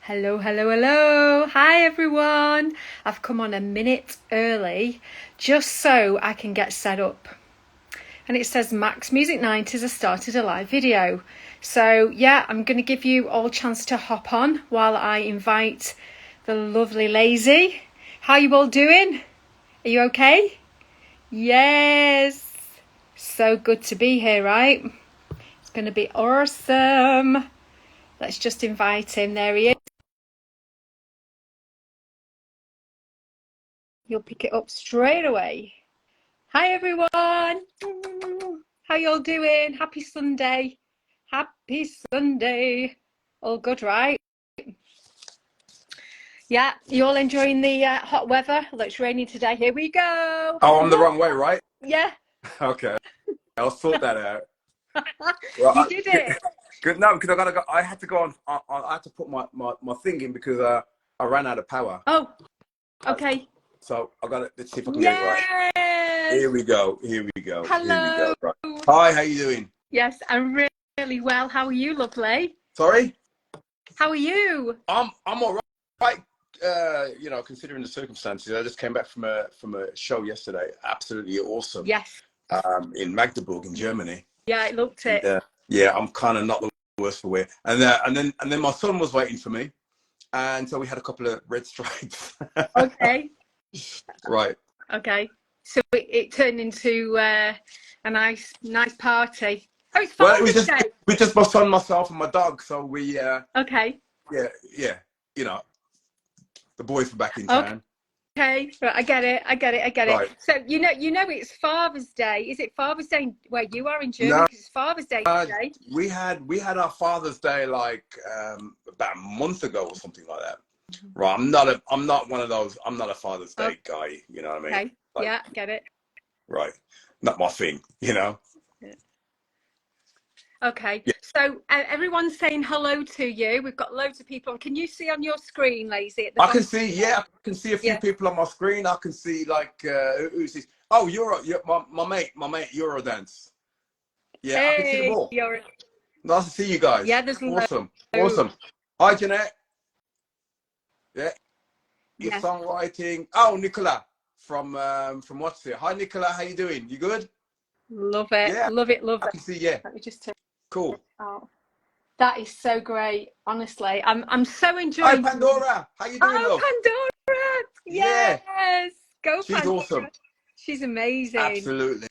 Hello, hello, hello. Hi, everyone. I've come on a minute early just so I can get set up. And it says MAXX Music 90s has started a live video. So, yeah, I'm going to give you all a chance to hop on while I invite the lovely Layzee. How you all doing? Are you okay? Yes. So good to be here, right? It's going to be awesome. Let's just invite him. There he is. You'll pick it up straight away. Hi everyone. How y'all doing? Happy Sunday. Happy Sunday. All good, right? Yeah, you all enjoying the hot weather? Although it's raining today. Here we go. Oh, I'm the wrong way, right? Yeah. Okay, I'll sort that out. You did it. Good. No, because I gotta go. I had to go on. I had to put my thing in because I ran out of power. Oh, okay. So I gotta. Let's see if I can get it right. Yes. Here we go. Here we go. Hello. Here we go. Right. Hi, how you doing? Yes, I'm really well. How are you, lovely? Sorry. How are you? I'm all right. You know, considering the circumstances, I just came back from a show yesterday. Absolutely awesome. Yes. In Magdeburg in Germany. Yeah, I looked it. And, yeah, I'm kind of not the worst for wear. And then my son was waiting for me, and so we had a couple of red stripes. Okay. Right. Okay. So it turned into a nice party. Oh, it's Well, Father's Day. we just my son, myself, and my dog. So we Okay. yeah. You know, the boys were back in town. Okay, right, I get it. Right. So you know it's Father's Day. Is it Father's Day where you are in Germany? No, Because it's Father's Day today. we had our Father's Day like about a month ago or something like that. Right. I'm not one of those. I'm not a Father's Day guy. You know what I mean? Okay. Like, Yeah, get it. Right. Not my thing. You know. Yeah. Okay. Yeah. So everyone's saying hello to you. We've got loads of people. Can you see on your screen, Layzee? At the I bottom? can see. Yeah, I can see a few people on my screen. I can see like who's this? Oh, my mate, Eurodance. Yeah, Hey, I can see them all. you're... Nice to see you guys. Yeah, there's Awesome. loads. Awesome. Hi, Jeanette. Yeah. Your Yes. songwriting. Oh, Nicola from what's it? Hi, Nicola. How you doing? You good? Love it. Yeah. Love it. Love I it. can see. Yeah. Let me just turn Cool. it out. That is so great. Honestly, I'm so Hi, enjoying. Pandora. How you doing, love? Pandora. Yes. Yeah. Go, She's Pandora. awesome. She's amazing. Absolutely.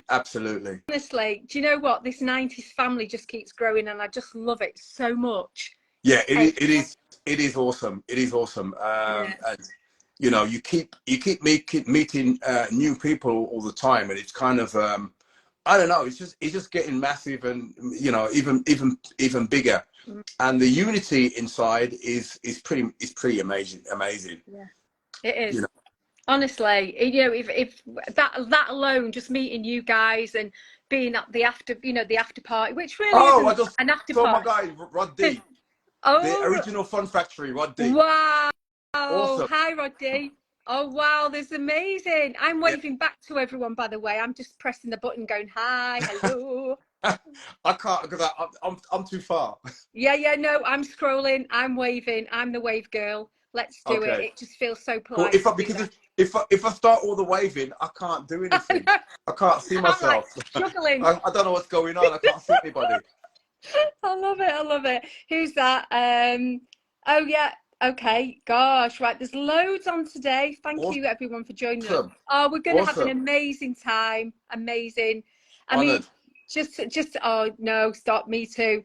Absolutely. Honestly, do you know what? This 90s family just keeps growing and I just love it so much. Yeah, it is awesome. It is awesome. Yeah. And you know, you keep meeting new people all the time, and it's kind of I don't know. It's just getting massive, and you know, even bigger. And the unity inside is pretty amazing. Yeah, it is. You know? Honestly, you know, if that alone, just meeting you guys and being at the after party, which really Oh, I isn't just an after saw my party. guy Rod D, the Oh, original Fun Factory, Rod D. wow. Awesome. Hi, Roddy. Oh, wow. This is amazing. I'm Yeah. waving back to everyone, by the way. I'm just pressing the button going, hi, hello. I can't because I'm too far. Yeah, no, I'm scrolling. I'm waving. I'm the wave girl. Let's do it. It just feels so polite. Cool. If I start all the waving, I can't do anything. I can't see myself. I'm like struggling. I don't know what's going on. I can't see anybody. I love it. Who's that? Oh yeah. Okay. Gosh. Right. There's loads on today. Thank you everyone for joining us. Oh, we're going to have an amazing time. Amazing. I mean, just oh no, stop. Me too.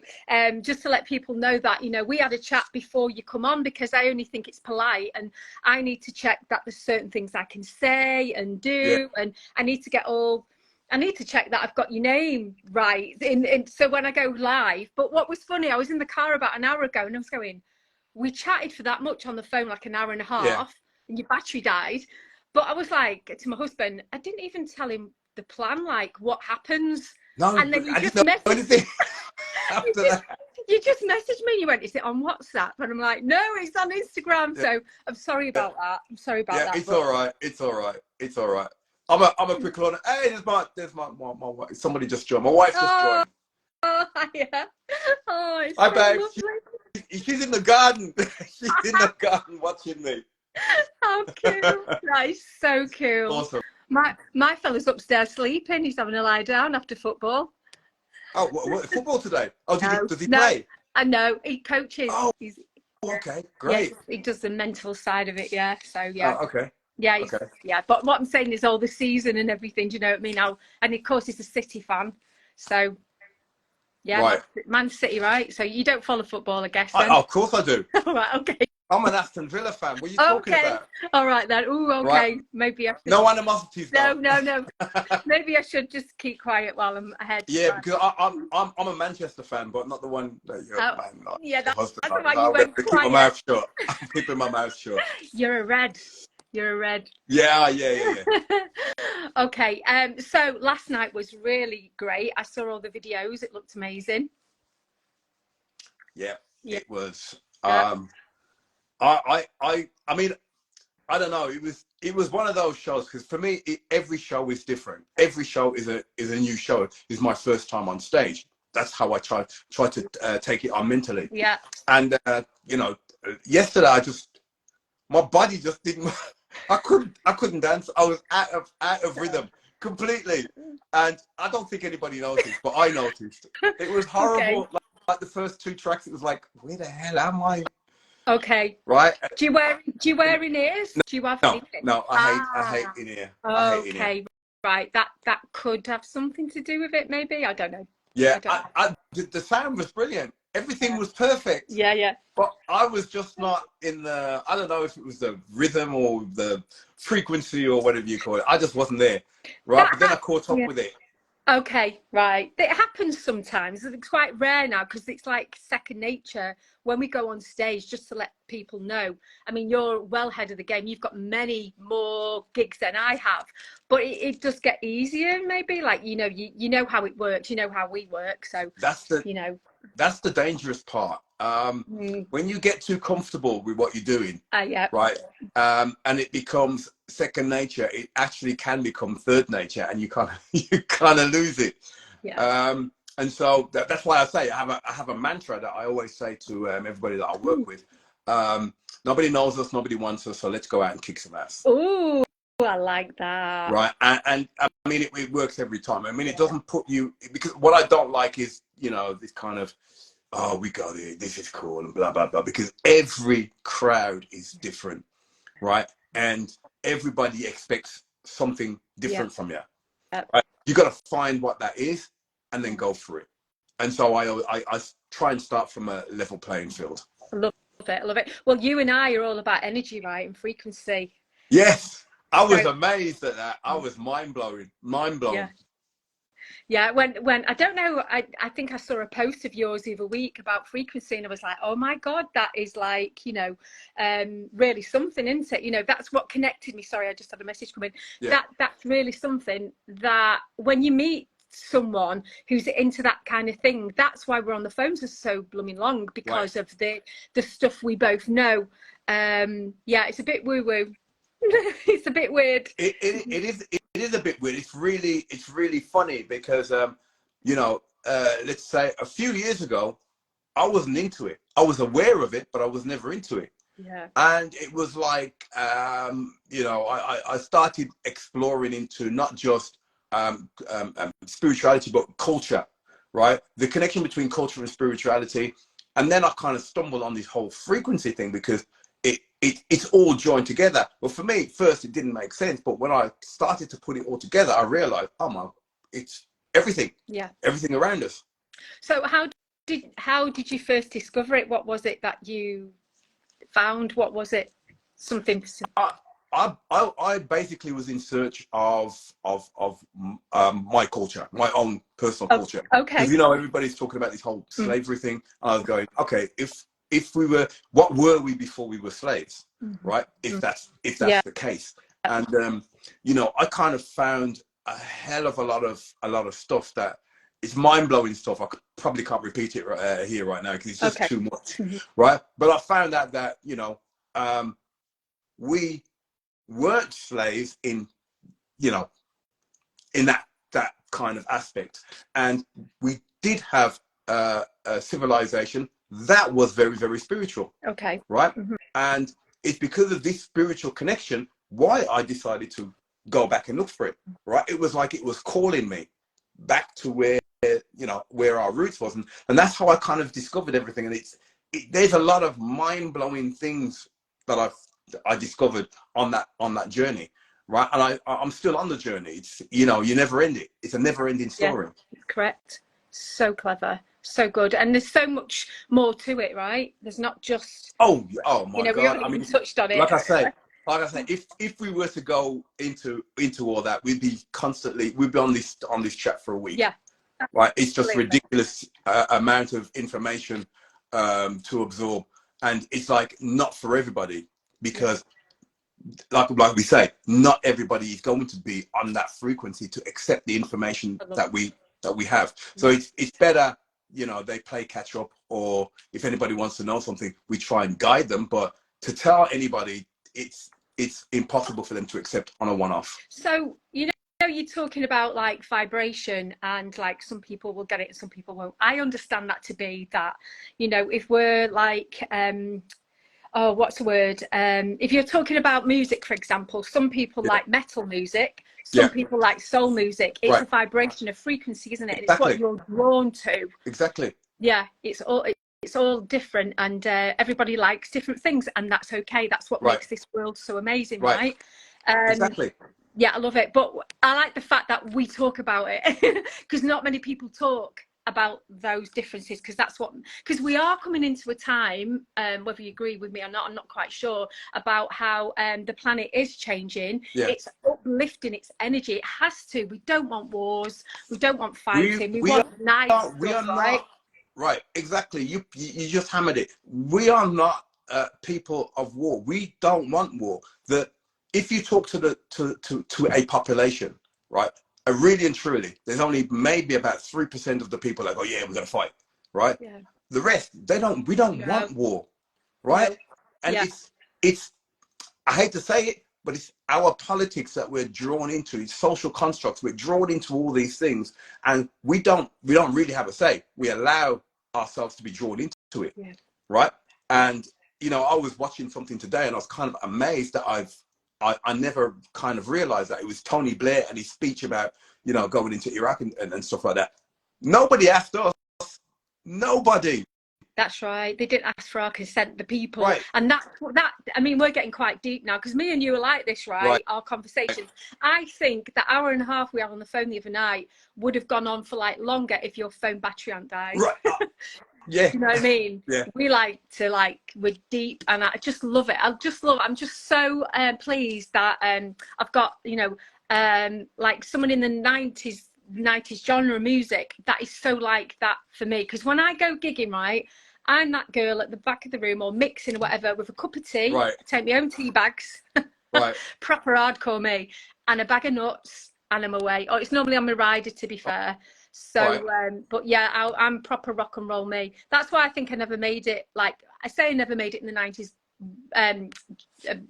Just to let people know that, you know, we had a chat before you come on because I only think it's polite and I need to check that there's certain things I can say and do, and I need to check that I've got your name right. So when I go live, but what was funny, I was in the car about an hour ago and I was going, we chatted for that much on the phone, like an hour and a half, and your battery died. But I was like to my husband, I didn't even tell him the plan, like what happens. No, and then I just know anything after that. You just messaged me. You went, "Is it on WhatsApp?" And I'm like, "No, it's on Instagram." So I'm sorry about that. I'm sorry about that. It's all right. It's all right. It's all right. I'm a quick learner. Hey, there's my wife. Somebody just joined. My wife just joined. Oh, yeah. Oh, it's Hi, so babe. lovely. she's in the garden. She's in the garden watching me. How cool. That is so cool. Awesome. My fella's upstairs sleeping. He's having a lie down after football. Oh, what football today? Oh, does he No, play? I know. He coaches. Oh, He's, okay, great. Yeah, he does the mental side of it, yeah. So, yeah. Oh, okay. Yeah, Okay. yeah. But what I'm saying is all the season and everything, do you know what I mean? And of course, he's a City fan. So, yeah, Right. Man City, right? So you don't follow football, I guess, then? Of course I do. All right, okay. I'm an Aston Villa fan. What are you talking about? All right, then. Oh, okay. Right. Maybe I should... No animosities, though. No. Maybe I should just keep quiet while I'm ahead. Yeah, because I'm a Manchester fan, but not the one that you're a fan. Like, yeah, that's why I'm you went keep quiet. my mouth shut. I'm keeping my mouth shut. You're a red. Yeah. Okay. So last night was really great. I saw all the videos. It looked amazing. Yeah. It was. Yeah. I mean, I don't know. It was one of those shows because for me, every show is different. Every show is a new show. It's my first time on stage. That's how I try to take it on mentally. Yeah. And you know, yesterday my body just didn't. I couldn't dance. I was out of rhythm completely, and I don't think anybody noticed, but I noticed. It was horrible. Okay. Like the first 2 tracks, it was like, where the hell am I? Okay. Right. Do you wear in-ears? Do you have No, I hate in-ear. Okay. Right. That could have something to do with it, maybe. I don't know. Yeah. The sound was brilliant. Everything was perfect. Yeah. But I was just not in the, I don't know if it was the rhythm or the frequency or whatever you call it. I just wasn't there. Right. But then I caught up with it. Okay, right. It happens sometimes. It's quite rare now because it's like second nature when we go on stage, just to let people know. I mean, you're well ahead of the game. You've got many more gigs than I have, but it does get easier maybe. Like, you know how it works, you know how we work. So that's the dangerous part. When you get too comfortable with what you're doing, right, and it becomes second nature, it actually can become third nature, and you kind of lose it. Yeah. And so that's why I say I have a mantra that I always say to everybody that I work with. Nobody knows us, nobody wants us, so let's go out and kick some ass. Ooh, I like that. Right, and I mean it works every time. I mean it doesn't put you, because what I don't like is this kind of, oh, we got it, this is cool, and blah, blah, blah, because every crowd is different, right? And everybody expects something different from you. Right? You got to find what that is and then go for it. And so I try and start from a level playing field. I love it. Well, you and I are all about energy, right, and frequency. Yes, I was amazed at that. I was mind blown. Yeah, when I don't know, I think I saw a post of yours the other week about frequency, and I was like, oh my God, that is like, really something, isn't it? That's what connected me. Sorry, I just had a message come in. Yeah. That's really something that when you meet someone who's into that kind of thing, that's why we're on the phones for so blooming long, because of the stuff we both know. Yeah, it's a bit woo-woo. It's a bit weird. It is a bit weird. It's really funny because let's say a few years ago I wasn't into it. I was aware of it, but I was never into it. Yeah. And it was like I started exploring into not just spirituality but culture, right? The connection between culture and spirituality. And then I kind of stumbled on this whole frequency thing because it's all joined together. Well, for me, first, it didn't make sense. But when I started to put it all together, I realized, it's everything. Yeah. Everything around us. So how did you first discover it? What was it that you found? What was it? Something. I basically was in search of my culture, my own personal culture. Okay. Because, everybody's talking about this whole slavery thing. And I was going, okay, if we were, what were we before we were slaves, right? If that's the case. And I kind of found a hell of a lot of stuff that is mind-blowing stuff. I probably can't repeat it here right now because it's just too much, right? But I found out that we weren't slaves in that kind of aspect, and we did have a civilization that was very, very spiritual. Okay. Right. And it's because of this spiritual connection why I decided to go back and look for it. Right. It was like it was calling me back to where, you know, where our roots was. And that's how I kind of discovered everything. And there's a lot of mind-blowing things that I discovered on that journey. Right. And I'm still on the journey. It's, you know, you never end it. It's a never ending story. Yeah, correct. So clever. So good. And there's so much more to it, right? There's not just, oh my you know, God. we haven't even touched on it. Like I say, if we were to go into all that, we'd be on this chat for a week. Yeah. Right. It's just ridiculous amount of information to absorb. And it's like not for everybody, because like we say, not everybody is going to be on that frequency to accept the information that we have. So it's better, you know, they play catch up, or if anybody wants to know something, we try and guide them. But to tell anybody, it's impossible for them to accept on a one-off. So, you know, you're talking about like vibration, and like some people will get it and some people won't. I understand that to be that, you know, if we're like oh, what's the word? If you're talking about music, for example, some people like metal music, some people like soul music. It's a vibration, a frequency, isn't it? And it's what you're drawn to. Exactly. Yeah, it's all different, and everybody likes different things, and that's okay. That's what makes this world so amazing, right? Exactly. Yeah, I love it. But I like the fact that we talk about it, because not many people talk about those differences, because we are coming into a time, whether you agree with me or not, I'm not quite sure, about how the planet is changing. It's uplifting its energy. It has to. We don't want wars, we don't want fighting, we want nice stuff, right? Right, exactly. You just hammered it. We are not people of war. We don't want war. If you talk to a population, right, really and truly, there's only maybe about 3% of the people that go, yeah, we're gonna fight, right? Yeah. The rest, we don't want war, right? No. And it's I hate to say it, but it's our politics that we're drawn into. It's social constructs. We're drawn into all these things, and we don't really have a say. We allow ourselves to be drawn into it, right? And you know, I was watching something today, and I was kind of amazed that I never kind of realized that it was Tony Blair and his speech about, you know, going into Iraq and stuff like that. Nobody asked us. Nobody. That's right. They didn't ask for our consent, the people. Right. And that, I mean, we're getting quite deep now, because me and you are like this, right? Our conversations. I think the hour and a half we had on the phone the other night would have gone on for like longer if your phone battery hadn't died. Right. Yeah. You know what I mean? Yeah. We like to we're deep, and I just love it. I'm just so pleased that I've got, you know, like someone in the 90s genre music that is so like that for me. Because when I go gigging, right, I'm that girl at the back of the room or mixing or whatever with a cup of tea. I take my own tea bags. Proper hardcore me, and a bag of nuts, and I'm away. Oh, it's normally on my rider, to be fair. So but yeah, I'm proper rock and roll me. That's why I think I never made it. Like I say, I never made it in the 90s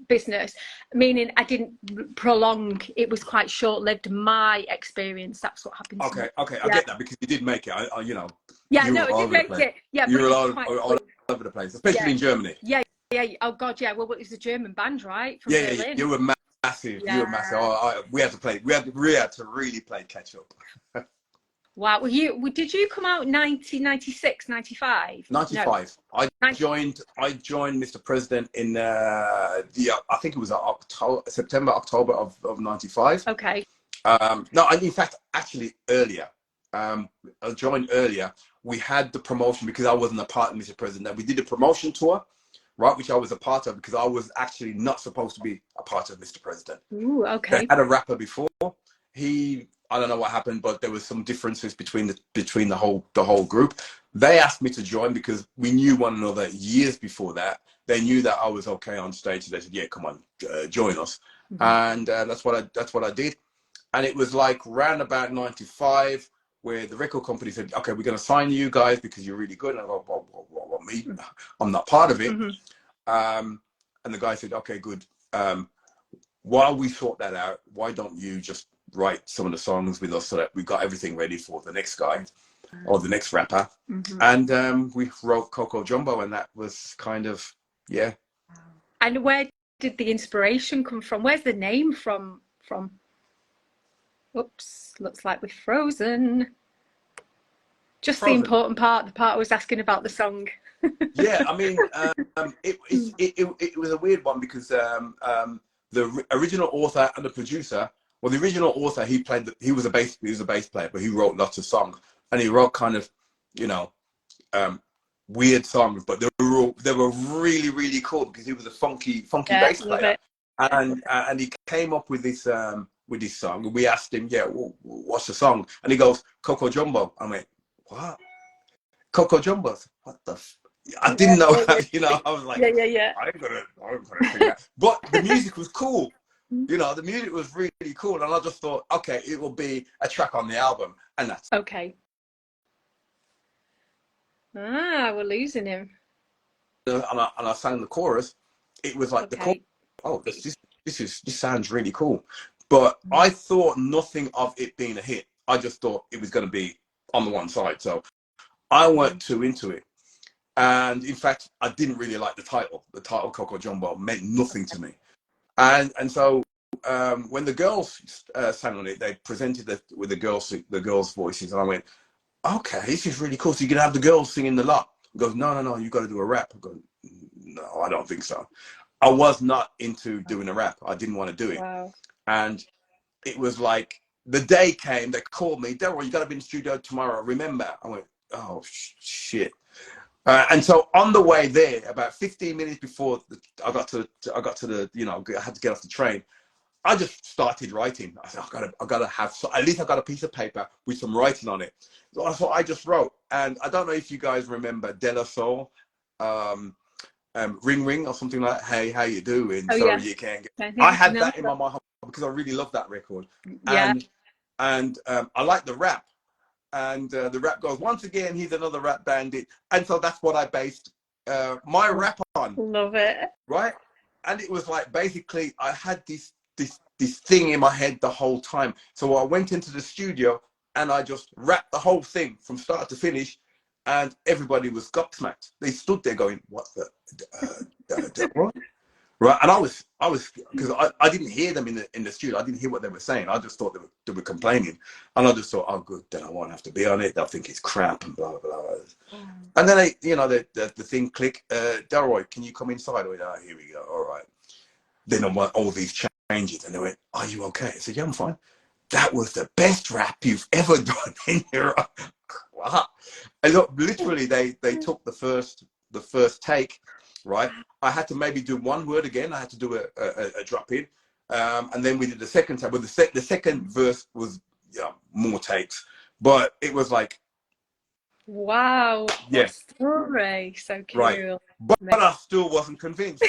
business, meaning I didn't prolong. It was quite short-lived, my experience. That's what happened to me. Okay, I get that, because you did make it. You know. Yeah, no, I did make it. Yeah, you were all over the place, especially in Germany. Yeah. Oh God, yeah. Well, it was a German band, right? From Berlin. You were massive. You were massive. We had to play. We had to really play catch up. Wow. Did you come out 1996, 95? 95. No. I joined Mr. President in I think it was September, October of 95. Okay. No, in fact, actually earlier. I joined earlier. We had the promotion, because I wasn't a part of Mr. President. We did a promotion tour, right, which I was a part of, because I was actually not supposed to be a part of Mr. President. Ooh, okay. They had a rapper before. I don't know what happened, but there was some differences between the whole group. They asked me to join because we knew one another years before that. They knew that I was okay on stage. So they said, "Yeah, come on, join us." And that's what I did. And it was like round about 95, where the record company said, "Okay, we're going to sign you guys because you're really good." And I go, "What, me? I'm not part of it." And the guy said, "Okay, good. While we sort that out, why don't you just write some of the songs with us so that we got everything ready for the next guy?" or the next rapper. And we wrote Coco Jumbo, and that was kind of, yeah. And where did the inspiration come from? Where's the name from? Oops, looks like we're frozen. Just frozen. The important part, the part I was asking about the song. Yeah, I mean, it was a weird one because the original author and the producer, well, the original author, he was a bass player, but he wrote lots of songs, and he wrote kind of, you know, weird songs, but they were really, really cool because he was a funky bass player, and he came up with this song. And we asked him, yeah, what's the song? And he goes, Coco Jumbo. I went, what? Coco Jumbo? What the? I didn't know. You know, I was like, yeah. I ain't gonna sing that. But the music was cool. You know, the music was really cool, and I just thought, okay, it will be a track on the album, and that's okay. We're losing him. And I sang the chorus. It was like the chorus. Oh, this sounds really cool. But I thought nothing of it being a hit. I just thought it was going to be on the one side. So I weren't too into it. And in fact, I didn't really like the title. The title Coco Jumbo meant nothing to me. And so when the girls sang on it, they presented it with the girls' voices, and I went, okay, this is really cool. So you're gonna have the girls singing the lot. He goes, no, you got to do a rap. I go, no, I don't think so. I was not into doing a rap. I didn't want to do it. Wow. And it was like the day came. They called me, Daryl, you got to be in the studio tomorrow. Remember? I went, oh shit. And so on the way there, about 15 minutes before I got to the, you know, I had to get off the train. I just started writing. I said, I gotta have, so at least I got a piece of paper with some writing on it. So I just wrote. And I don't know if you guys remember De La Soul, Ring Ring or something like, hey, how you doing? Oh, Sorry, you can't get. I had that in my mind because I really love that record. Yeah. And I like the rap. And the rap goes, once again, he's another rap bandit. And so that's what I based my rap on. Love it. Right? And it was like, basically, I had this thing in my head the whole time. So I went into the studio and I just rapped the whole thing from start to finish, and everybody was gobsmacked. They stood there going, what the what? Right? And I was because I didn't hear them in the studio. I didn't hear what they were saying. I just thought they were complaining, and I just thought, oh good, then I won't have to be on it. They'll think it's crap and blah blah blah. And then the thing click. Delroy, can you come inside? I went, oh, here we go. All right. Then I want all these changes, and they went, are you okay? I said, yeah, I'm fine. That was the best rap you've ever done in your wow. And look, literally they took the first take, right? I had to maybe do one word again. I had to do a drop in, and then we did the second take. But the second verse was more takes, but it was like, wow, yeah, story, so cool. Right, but I still wasn't convinced.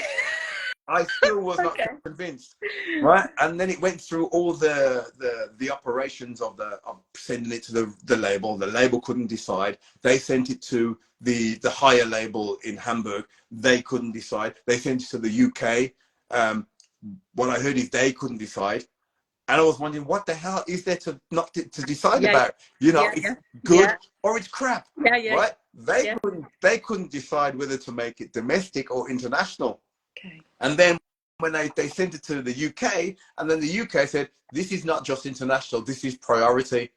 I still was not convinced, right? And then it went through all the operations of sending it to the label. The label couldn't decide. They sent it to the higher label in Hamburg. They couldn't decide. They sent it to the UK. What I heard is they couldn't decide. And I was wondering, what the hell is there to decide about? You know, it's good or it's crap, right? They couldn't decide whether to make it domestic or international. Okay. And then when they sent it to the UK, and then the UK said, this is not just international, this is priority.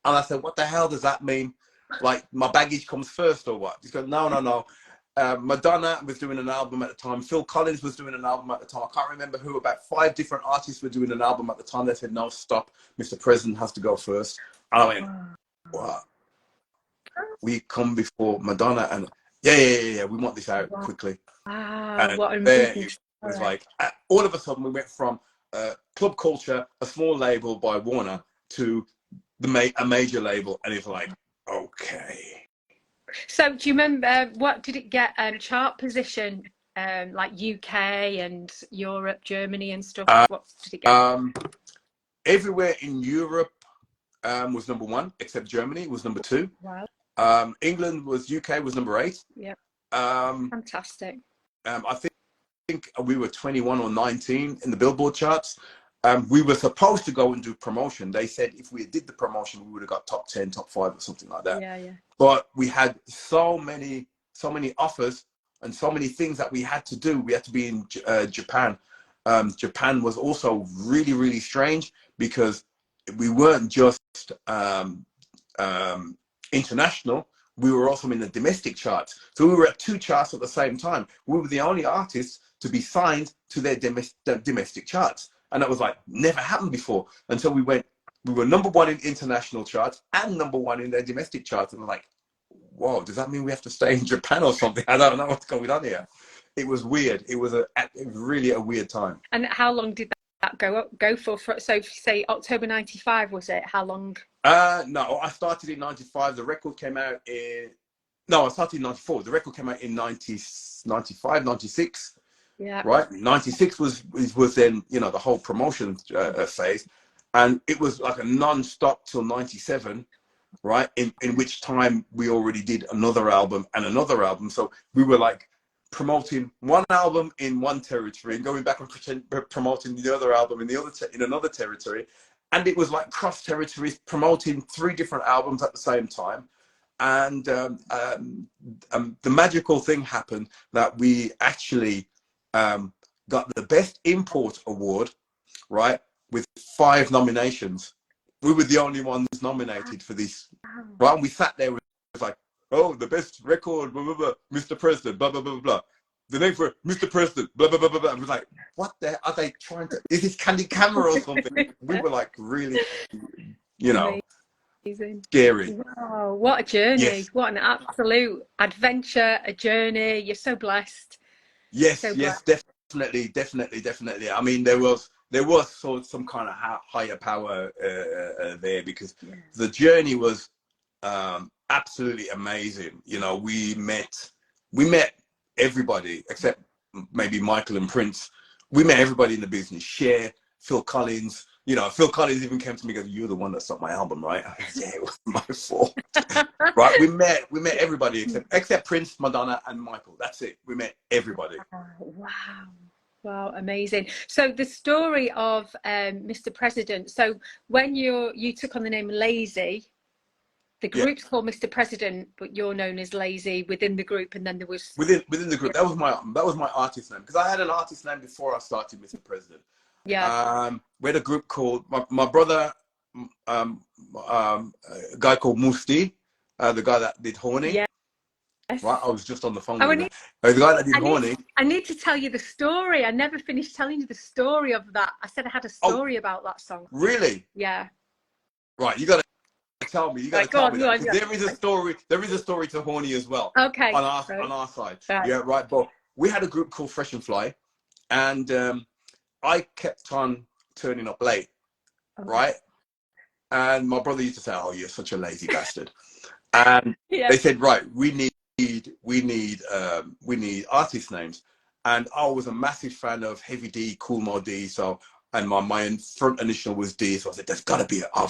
And I said, what the hell does that mean? Like, my baggage comes first or what? He said, no. Madonna was doing an album at the time. Phil Collins was doing an album at the time. I can't remember who. About 5 different artists were doing an album at the time. They said, no, stop. Mr. President has to go first. And I went, what? We come before Madonna, and yeah, we want this out quickly. And what it was like, all of a sudden we went from Club Culture, a small label by Warner, to a major label, and it's like, okay. So do you remember, what did it get a chart position, like UK and Europe, Germany and stuff? What did it get? Everywhere in Europe was #1, except Germany was #2. Wow. England was, UK was #8. Yeah. Fantastic. I think we were 21 or 19 in the Billboard charts. we were supposed to go and do promotion. They said if we did the promotion, we would have got top 10, top 5 or something like that. Yeah, yeah. But we had so many offers and so many things that we had to do. We had to be in Japan. Japan was also really, really strange because we weren't just international. We were also in the domestic charts. So we were at 2 charts at the same time. We were the only artists to be signed to their domestic charts. And that was like never happened before until we were #1 in international charts and #1 in their domestic charts. And I'm like, whoa, does that mean we have to stay in Japan or something? I don't know what's going on here. It was weird. It was really a weird time. And how long did that go for? So say October 95, was it? How long? No, I started in 95. The record came out I started in 94. The record came out in 95, 96. Yeah. Right. 96 was then, you know, the whole promotion phase. And it was like a non-stop till 97. Right. In which time we already did another album and another album. So we were like promoting one album in one territory and going back and promoting the other album in another territory. And it was like cross territories, promoting 3 different albums at the same time. And the magical thing happened that we actually got the Best Import Award, right, with 5 nominations. We were the only ones nominated for this. Right, and we sat there, it was like, oh, the best record, blah, blah, blah, Mr. President, blah, blah, blah, blah. The name for Mr. President, blah, blah, blah, blah, blah. I was like, what the, are they trying to, is this Candy Camera or something? We were like really, you know, amazing. Scary. Wow, what a journey. Yes. What an absolute adventure, a journey. You're so blessed. Yes, so yes, blessed. Definitely. I mean, there was sort of some kind of higher power there, because the journey was absolutely amazing. You know, we met everybody except maybe Michael and Prince. We met everybody in the business. Cher, Phil Collins. You know, Phil Collins even came to me and goes, "You're the one that stopped my album, right?" I said, "Yeah, it was my fault." Right? We met everybody except Prince, Madonna, and Michael. That's it. We met everybody. Oh, wow, amazing. So the story of Mr. President. So when you took on the name Layzee, the group's called Mr. President, but you're known as Layzee within the group, and then there was within the group. That was my artist name, because I had an artist name before I started Mr. President. Yeah. We had a group called my brother, a guy called Musti, the guy that did Horny. Yeah. Right, I was just on the phone with him. The guy that did Horny. I need to tell you the story. I never finished telling you the story of that. I said I had a story about that song. Really? Yeah. Right, you got to tell me. You got to tell me that. There is a story. There is a story to Horny as well. Okay. On our side. Right. Yeah, right. But we had a group called Fresh and Fly, and I kept on turning up late, right? And my brother used to say, "Oh, you're such a lazy bastard," and they said, "Right, we need artist names." And I was a massive fan of Heavy D, Cool Mo D, so. And my front initial was D, so I said, "There's got to be I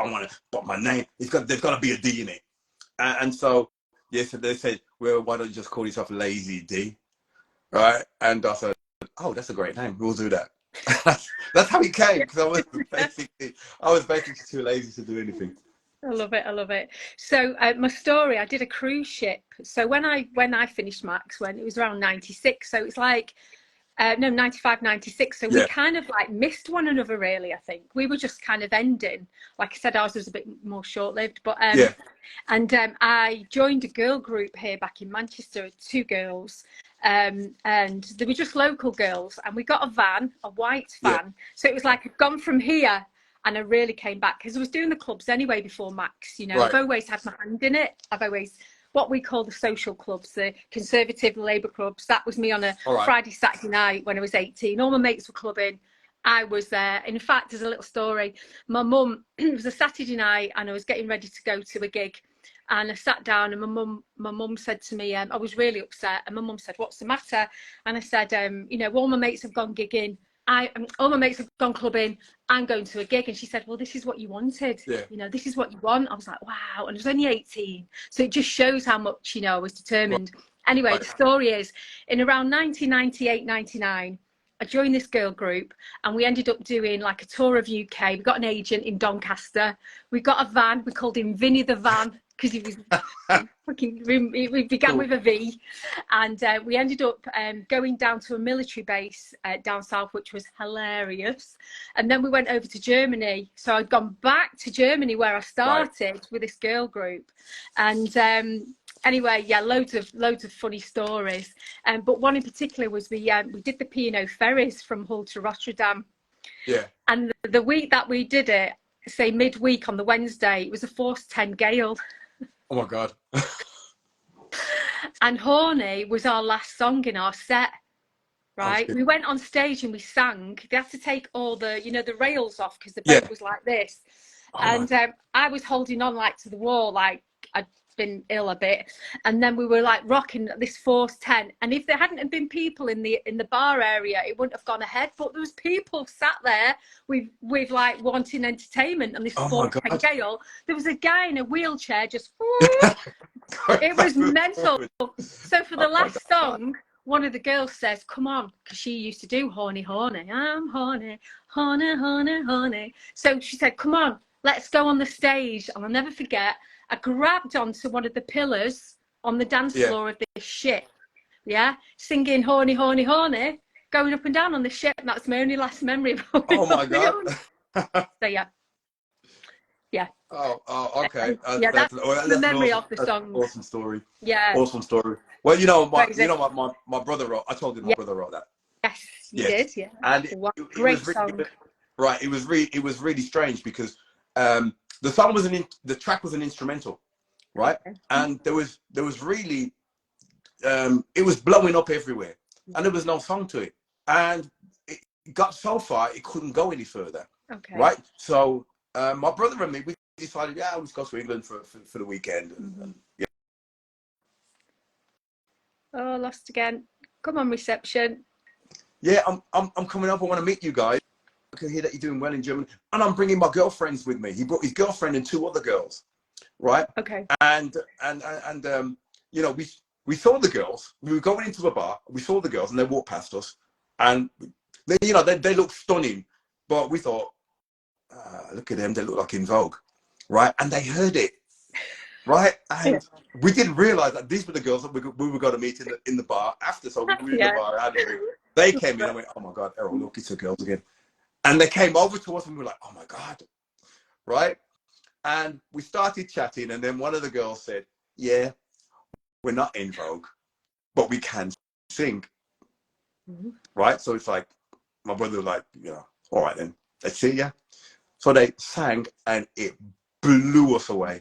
want to, but my name, there's got to be a D in it." And so, yes, they said, "Well, why don't you just call yourself Layzee D?" Right? And I said, "Oh, that's a great name. We'll do that." That's how it came, because I was basically too lazy to do anything. I love it. So my story, I did a cruise ship. So when I finished MAXX, when it was around 96, so it's like. No, 95, 96. So we kind of like missed one another, really, I think. We were just kind of ending. Like I said, ours was a bit more short-lived. But and I joined a girl group here back in Manchester, 2 girls. And they were just local girls. And we got a van, a white van. So it was like I'd gone from here and I really came back. Because I was doing the clubs anyway before MAXX. You know, I've always had my hand in it. I've always... what we call the social clubs, the conservative Labour clubs. That was me on a Friday, Saturday night when I was 18. All my mates were clubbing. I was there. In fact, there's a little story. My mum, it was a Saturday night and I was getting ready to go to a gig. And I sat down and my mum said to me, I was really upset. And my mum said, "What's the matter?" And I said, you know, all my mates have gone gigging. All my mates have gone clubbing. I'm going to a gig. And she said, "Well, this is what you wanted. You know, this is what you want." I was like, wow. And I was only 18. So it just shows how much, you know, I was determined. Anyway, the story is, in around 1998, 99, I joined this girl group, and we ended up doing like a tour of UK. We got an agent in Doncaster. We got a van. We called him Vinny the Van because he was fucking. We began with a V, and we ended up going down to a military base down south, which was hilarious. And then we went over to Germany. So I'd gone back to Germany where I started with this girl group, and anyway, yeah, loads of funny stories. But one in particular was we did the P&O ferries from Hull to Rotterdam. Yeah. And the week that we did it, say midweek on the Wednesday, it was a force 10 gale. Oh my God. And Horny was our last song in our set. Right, we went on stage and we sang. They had to take all the, you know, the rails off because the boat was like this. And I was holding on like to the wall, like I'd been ill a bit, and then we were like rocking this force 10, and if there hadn't been people in the bar area, it wouldn't have gone ahead. But there was people sat there with like wanting entertainment on this force 10 gale. There was a guy in a wheelchair just it was mental. So for the last song, one of the girls says, come on, because she used to do horny, horny. I'm horny, horny, horny, horny. So she said, come on, let's go on the stage. And I'll never forget, I grabbed onto one of the pillars on the dance floor of this ship, singing horny, horny, horny, going up and down on the ship. And that's my only last memory of horny, oh my God. So yeah. Oh, okay. That's the memory of the song. Awesome story. Yeah. Awesome story. Well, my brother wrote. I told you my brother wrote that. Yes, you did. Yeah. And great song. Right. It was really strange because the song was the track was an instrumental, right? And there was really it was blowing up everywhere, and there was no song to it, and it got so far it couldn't go any further. Okay. Right. So my brother and me, we decided, let's go to England for the weekend. And, Oh, lost again. Come on, reception. Yeah, I'm coming up. I want to meet you guys. I can hear that you're doing well in Germany, and I'm bringing my girlfriends with me. He brought his girlfriend and 2 other girls, right? Okay. And you know, we saw the girls. We were going into a bar. We saw the girls, and they walked past us, and they looked stunning, but we thought, look at them, they look like In Vogue, right? And they heard it, right? And we didn't realize that these were the girls that we were going to meet in the bar after. So we were in the bar, they came in and went, oh my God, Errol, look, it's the girls again. And they came over to us and we were like, oh my God, right? And we started chatting, and then one of the girls said, yeah, we're not In Vogue, but we can sing, right? So it's like, my brother was like, all right then, let's see ya. So they sang, and it blew us away.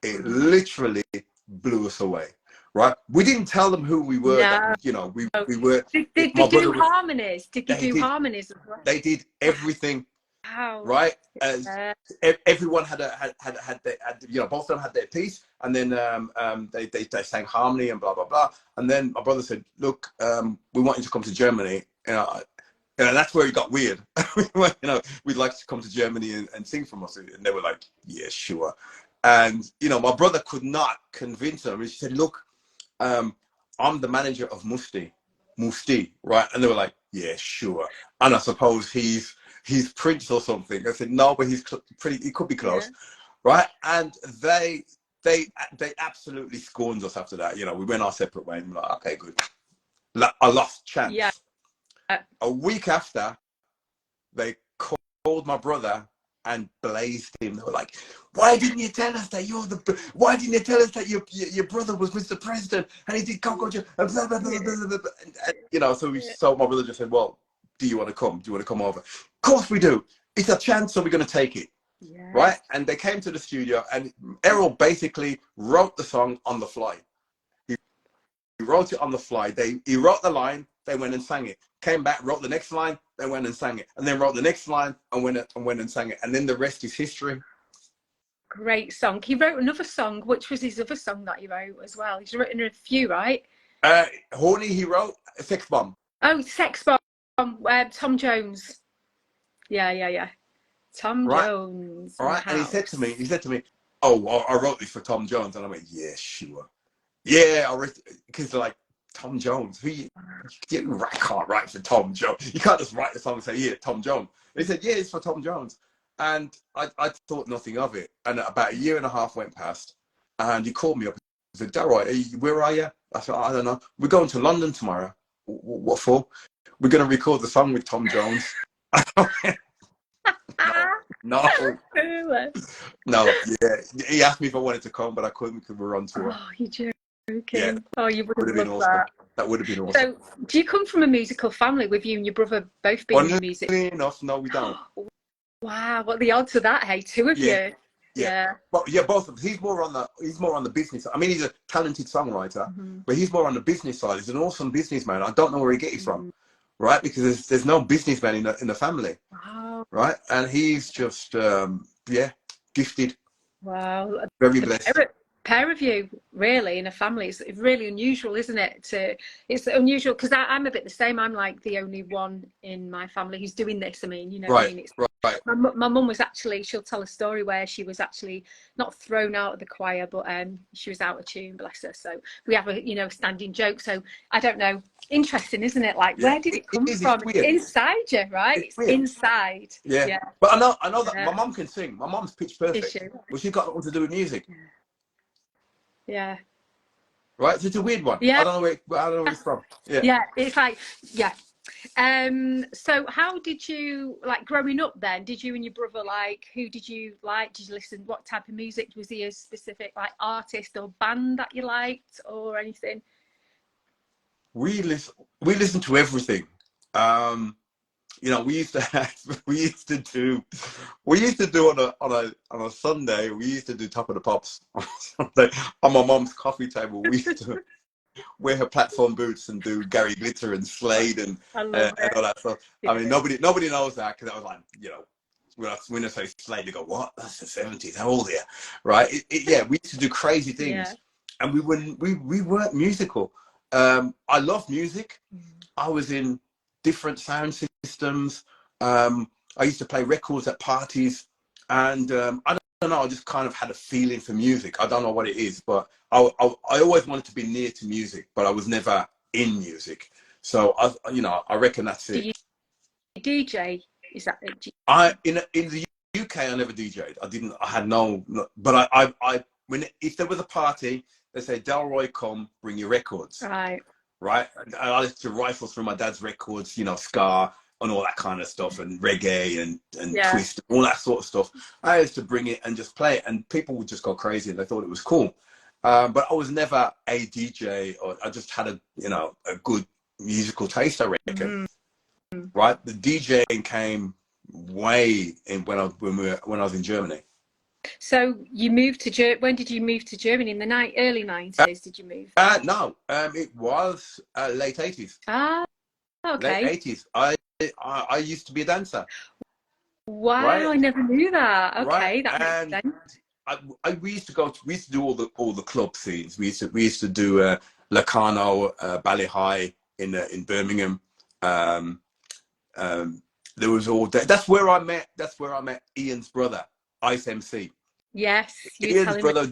It literally blew us away, right? We didn't tell them who we were. No. We were. Did they do harmonies? Did they do harmonies as well? They did everything. Wow. Right? As everyone had their, both of them had their piece, and then they sang harmony and blah blah blah. And then my brother said, look, we want you to come to Germany. And that's where it got weird. We'd like to come to Germany and sing from us. And they were like, yeah, sure. And, my brother could not convince them. He said, look, I'm the manager of Musti, right? And they were like, yeah, sure. And I suppose he's Prince or something. I said, no, but he could be close, right? And they absolutely scorned us after that. We went our separate way and we're like, okay, good. I lost chance. Yeah. A week after, they called my brother and blazed him. They were like, why didn't you tell us that why didn't you tell us that your brother was Mr. President and he did Coco and blah, blah, blah, blah, blah, blah. So my brother just said, well, do you want to come? Do you want to come over? Of course we do. It's a chance, so we're going to take it. Right? And they came to the studio, and Errol basically wrote the song on the fly. He wrote it on the fly. He wrote the line, they went and sang it. Came back, wrote the next line, they went and sang it. And then wrote the next line and went and sang it. And then the rest is history. Great song. He wrote another song, which was his other song that he wrote as well. He's written a few, right? Horny, he wrote Sex Bomb. Oh, Sex Bomb. Tom Jones. Yeah. Tom Jones. All right. And he said to me, oh, I wrote this for Tom Jones. And I went, yeah, sure. Yeah, I wrote, because like, Tom Jones, you can't write for Tom Jones. You can't just write the song and say, yeah, Tom Jones. They said, yeah, it's for Tom Jones. And I thought nothing of it. And about a year and a half went past, and he called me up and said, Darroy, where are you? I said, I don't know. We're going to London tomorrow. What for? We're going to record the song with Tom Jones. No. No, yeah. He asked me if I wanted to come, but I couldn't because we were on tour. Oh, you're joking. Yeah. Oh, you would have been loved awesome. that. That would have been awesome. So, do you come from a musical family with you and your brother both being in music? Enough, no, we don't. Wow, what the odds of that, hey? Two of you. Yeah. But yeah, both of them. He's more on the business. I mean, he's a talented songwriter, but he's more on the business side. He's an awesome businessman. I don't know where he gets it from, right? Because there's no businessman in the family. Wow. Right, and he's just gifted. Wow. Very blessed. Pair of you, really, in a family. It's really unusual, isn't it? It's unusual because I'm a bit the same. I'm like the only one in my family who's doing this. I mean, you know, right, I mean, right. My mum was actually, she'll tell a story where she was actually not thrown out of the choir, but she was out of tune, bless her. So we have a standing joke. So I don't know. Interesting, isn't it? Like, where did it come from? It's inside you, right? It's inside. Yeah. But I know that my mum can sing. My mum's pitch perfect. But she's got nothing to do with music. Yeah. Right? So it's a weird one. Yeah. I don't know where it's from. Yeah. Yeah, it's like, yeah. So how did you, like, growing up then, did you and your brother, like, who did you like? Did you listen, what type of music? Was he a specific, like, artist or band that you liked or anything? We listen to everything. You know, we used to do on a Sunday, we used to do Top of the Pops on Sunday on my mom's coffee table. We used to wear her platform boots and do Gary Glitter and Slade and all that stuff. Yeah. I mean, nobody knows that because I was like, you know, when I say Slade, they go, what? That's the 70s. How old are you? Right? Yeah, we used to do crazy things, and we weren't musical. I love music. I was in different sound systems. I used to play records at parties, and I don't know, I just kind of had a feeling for music. I don't know what it is, but I always wanted to be near to music, but I was never in music. So I reckon that's it. Do you DJ? Is that it? In the UK, I never DJ'd. I had no, but if there was a party, they say, Delroy, come, bring your records. Right. And I used to rifle through my dad's records, you know, ska and all that kind of stuff, and reggae and twist, all that sort of stuff. I used to bring it and just play it, and people would just go crazy and they thought it was cool. But I was never a DJ, or I just had a good musical taste, I reckon. Right. The DJing came way in when I was in Germany. So you moved to Germany. When did you move to Germany? In the early 90s, did you move? No, it was late 80s. Ah, okay. Late 80s. I used to be a dancer. Wow, right? I never knew that. Okay, right? That makes sense. We used to do all the club scenes. We used to do Locarno, Ballet High in Birmingham. There was all day. That's where I met Ian's brother, Ice MC. Yes, Ian's brother.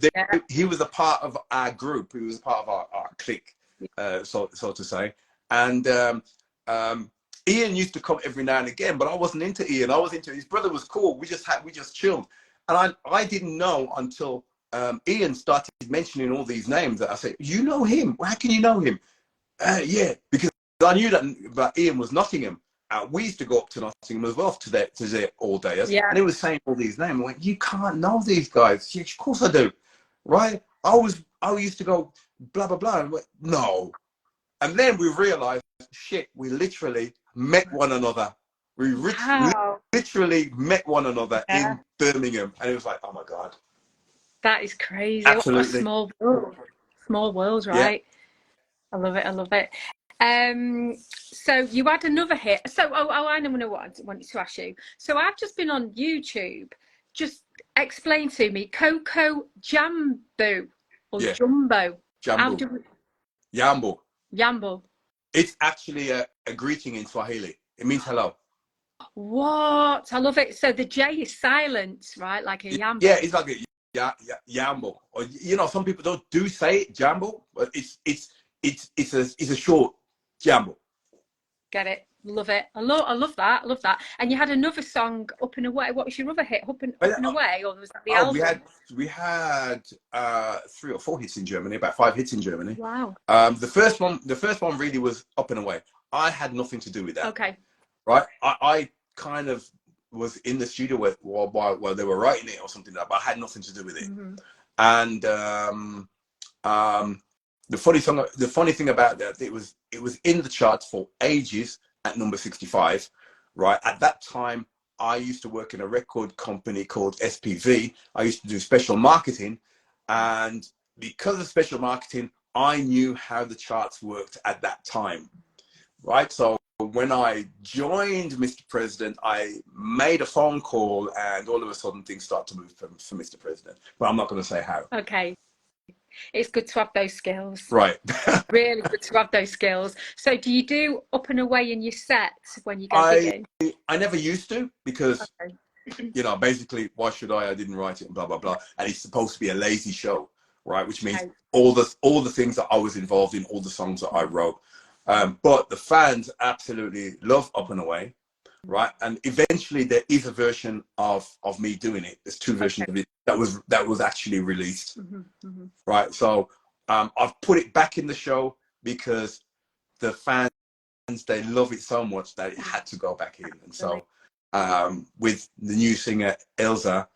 He was a part of our group. He was a part of our clique, so to say. And Ian used to come every now and again, but I wasn't into Ian. I was into his brother. Was cool. We just chilled. And I didn't know until Ian started mentioning all these names that I said, you know him? How can you know him? Yeah, because I knew that Ian was Nottingham. We used to go up to Nottingham as well to their all day. Yeah. And he was saying all these names. I'm like, you can't know these guys. Yeah, of course I do. Right? I used to go blah, blah, blah. And like, no. And then we realized, shit, we literally met one another. We literally met one another in Birmingham. And it was like, oh my God. That is crazy. Absolutely. What a small world. Small world, right? Yeah. I love it. I love it. So you had another hit. So I know what I wanted to ask you. So I've just been on YouTube. Just explain to me, Coco Jambo or Jumbo. Yambo. It's actually a greeting in Swahili. It means hello. What? I love it. So the J is silent, right? Like a yambo. Yeah, it's like a yambo. Or some people do say it, jambo, but it's a short jambo. Get it. Love it. I love that. I love that. And you had another song, Up and Away. What was your other hit? Up and Away, or was that the album? We had 3 or 4 hits in Germany, about 5 hits in Germany. Wow. The first one really was Up and Away. I had nothing to do with that. Okay. Right. I kind of was in the studio while they were writing it or something like that, but I had nothing to do with it. And the funny thing about that, it was in the charts for ages at number 65. Right. At that time, I used to work in a record company called SPV. I used to do special marketing, and because of special marketing, I knew how the charts worked at that time. Right. So when I joined Mr. President, I made a phone call, and all of a sudden things start to move for Mr. President. But I'm not going to say how. Okay. It's good to have those skills. Right. Really good to have those skills. So do you do Up and Away in your sets when you go gigging? I never used to, because, you know, basically, why should I? I didn't write it and blah, blah, blah. And it's supposed to be a Layzee show, right? Which means all the things that I was involved in, all the songs that I wrote. But the fans absolutely love Up and Away, right? And eventually there is a version of me doing it. There's 2 versions of it that was actually released, right? So I've put it back in the show because the fans, they love it so much that it had to go back in. And so with the new singer Elsa,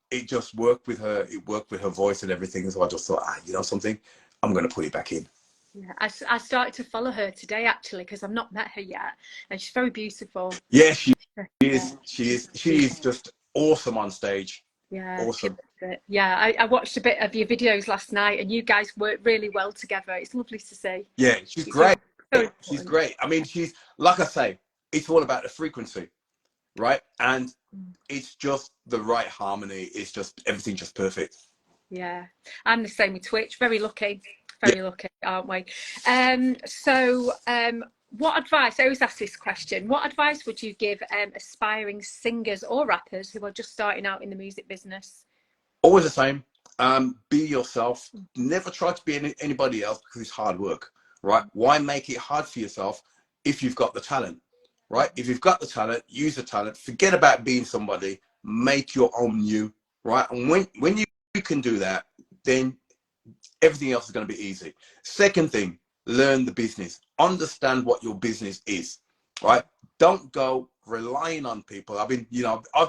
it just worked with her. It worked with her voice and everything. And so I just thought, you know something, I'm going to put it back in. Yeah, I started to follow her today, actually, because I've not met her yet, and she's very beautiful. Yeah, she is. She is just awesome on stage. Yeah, awesome. Yeah, I watched a bit of your videos last night, and you guys work really well together. It's lovely to see. Yeah, she's great. She's great. I mean, she's, like I say, it's all about the frequency, right? And it's just the right harmony. It's just everything just perfect. Yeah, I'm the same with Twitch. Very lucky. Very lucky, aren't we? What advice, I always ask this question, what advice would you give aspiring singers or rappers who are just starting out in the music business? Always the same. Be yourself. Never try to be anybody else, because it's hard work, right? Why make it hard for yourself if you've got the talent, right? If you've got the talent, use the talent. Forget about being somebody. Make your own you, right? And when you can do that, then everything else is going to be easy. Second thing, learn the business. Understand what your business is, right? Don't go relying on people. I've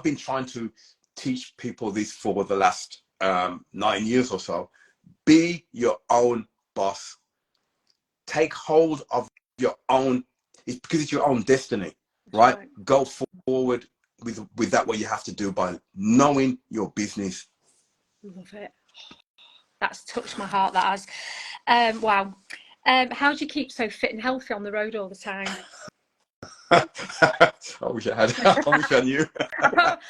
been trying to teach people this for the last 9 years or so. Be your own boss. Take hold of your own, because it's your own destiny, right? Go forward with that, what you have to do by knowing your business. Love it. That's touched my heart, that has. Wow. How do you keep so fit and healthy on the road all the time? I wish I had. I wish I knew.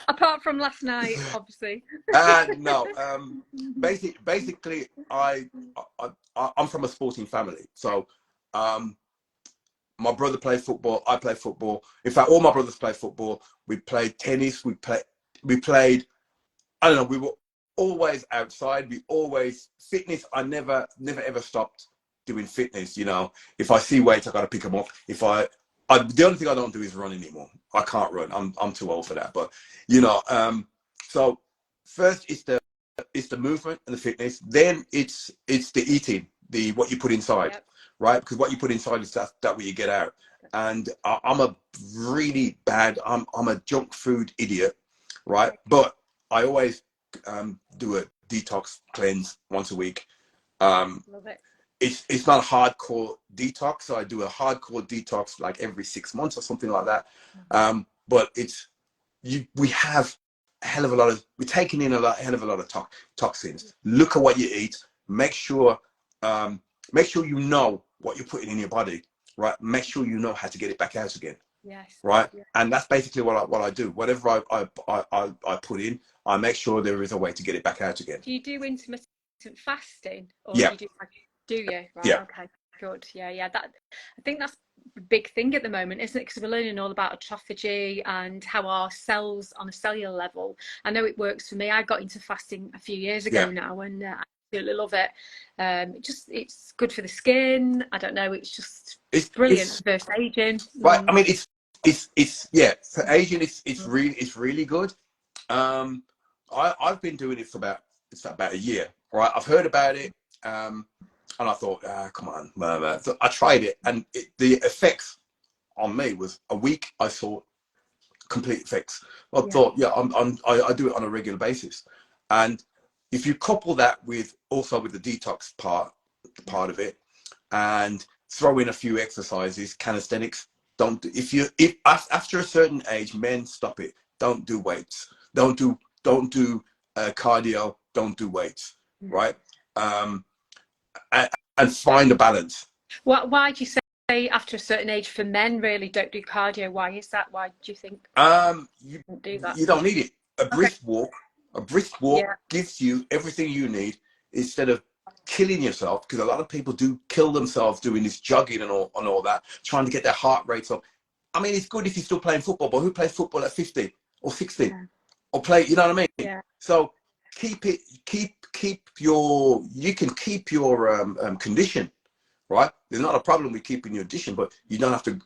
apart from last night, obviously. No. Basically, I'm from a sporting family. So my brother played football. I play football. In fact, all my brothers play football. We played tennis. We played. I don't know. We were always outside. We always fitness. I never ever stopped doing fitness. You know, if I see weights, I got to pick them up. The only thing I don't do is run anymore. I can't run. I'm too old for that. But you know, so first it's the movement and the fitness. Then it's the eating, what you put inside, right? Because what you put inside is that what you get out. And I'm a really bad. I'm a junk food idiot, right? But I always do a detox cleanse once a week. Love it. It's not a hardcore detox, so I do a hardcore detox like every 6 months or something like that. But we have a hell of a lot of, we're taking in hell of a lot of toxins. Look at what you eat. Make sure you know what you're putting in your body, right? Make sure you know how to get it back out again. Yes. Right. Yeah. And that's basically what I do. Whatever I put in, I make sure there is a way to get it back out again. Do you do intermittent fasting, or yeah. Do you? Right. Yeah. Okay. Good. Yeah. That, I think that's the big thing at the moment, isn't it? Because we're learning all about autophagy and how our cells on a cellular level. I know it works for me. I got into fasting a few years ago now, and absolutely love it. It's good for the skin. I don't know. It's brilliant versus aging. Right. I mean, it's yeah, for aging, it's really good. I've been doing it for about a year. Right. I've heard about it. And I thought, come on, so I tried it, and the effects on me was a week. I saw complete effects. I thought, yeah, I do it on a regular basis, and if you couple that with the detox part of it, and throw in a few exercises, calisthenics. If after a certain age, men stop it. Don't do weights. Don't do cardio. Don't do weights. Right. And find a balance. Why do you say after a certain age for men really don't do cardio? Why is that? Why do you think you don't do that? You don't need it. A brisk walk gives you everything you need instead of killing yourself, because a lot of people do kill themselves doing this jogging and all that, trying to get their heart rates up. I mean, it's good if you're still playing football, but who plays football at 50 or 60 or play, you know what I mean? Yeah. So you can keep your condition, right? There's not a problem with keeping your condition, but you don't have to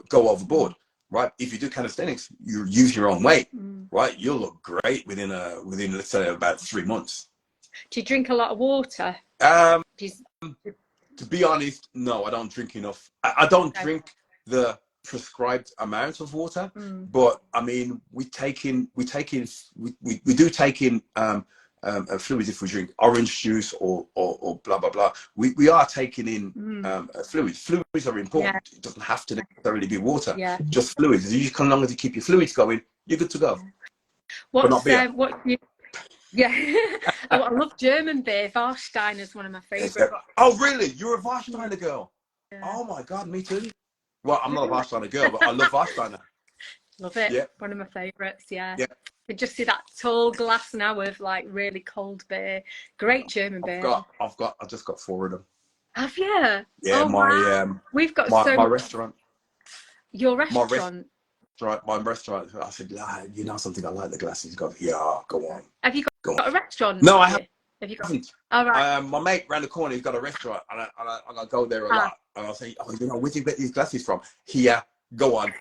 go overboard, right? If you do calisthenics, you use your own weight, right? You'll look great within let's say about 3 months. Do you drink a lot of water? To be honest, no, I don't drink enough. I don't drink the prescribed amount of water, but I mean, we do take in fluids if we drink orange juice or blah blah blah. We are taking in fluids. Fluids are important. It doesn't have to necessarily be water. Just fluids. As long as you keep your fluids going, you're good to go. But not beer. I love German beer. Warsteiner is one of my favourite. Oh, really? You're a Warsteiner girl? Yeah. Oh my God, me too. Well, I'm not a Warsteiner girl, but I love Warsteiner. Love it. Yeah. One of my favourites. Yeah. You can just see that tall glass now of like really cold beer. Great German beer. I just got 4 of them. Have you? Yeah, we've got my restaurant. Your restaurant. My restaurant. I said, you know something, I like the glasses. He goes, yeah, go on. Have you got a restaurant? No, I haven't. Have you got? All right. My mate round the corner, he's got a restaurant, and I go there a lot. And I'll say, you know, where do you get these glasses from? Here, go on.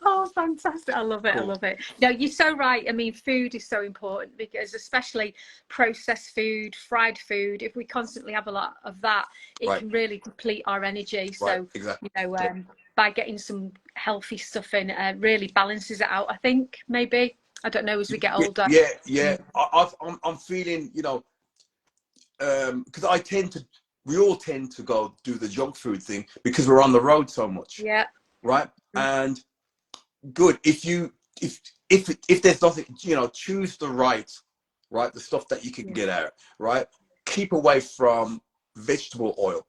Oh, fantastic. I love it. Cool. I love it. No, you're so right. I mean, food is so important, because especially processed food, fried food, if we constantly have a lot of that, it can really deplete our energy. So, exactly. You know, by getting some healthy stuff in, really balances it out, I think, maybe. I don't know, as we get older. Yeah. I'm feeling, you know, because we all tend to go do the junk food thing because we're on the road so much. Yeah. Right. And good. If there's nothing, you know, choose the the stuff that you can get out. Right. Keep away from vegetable oil.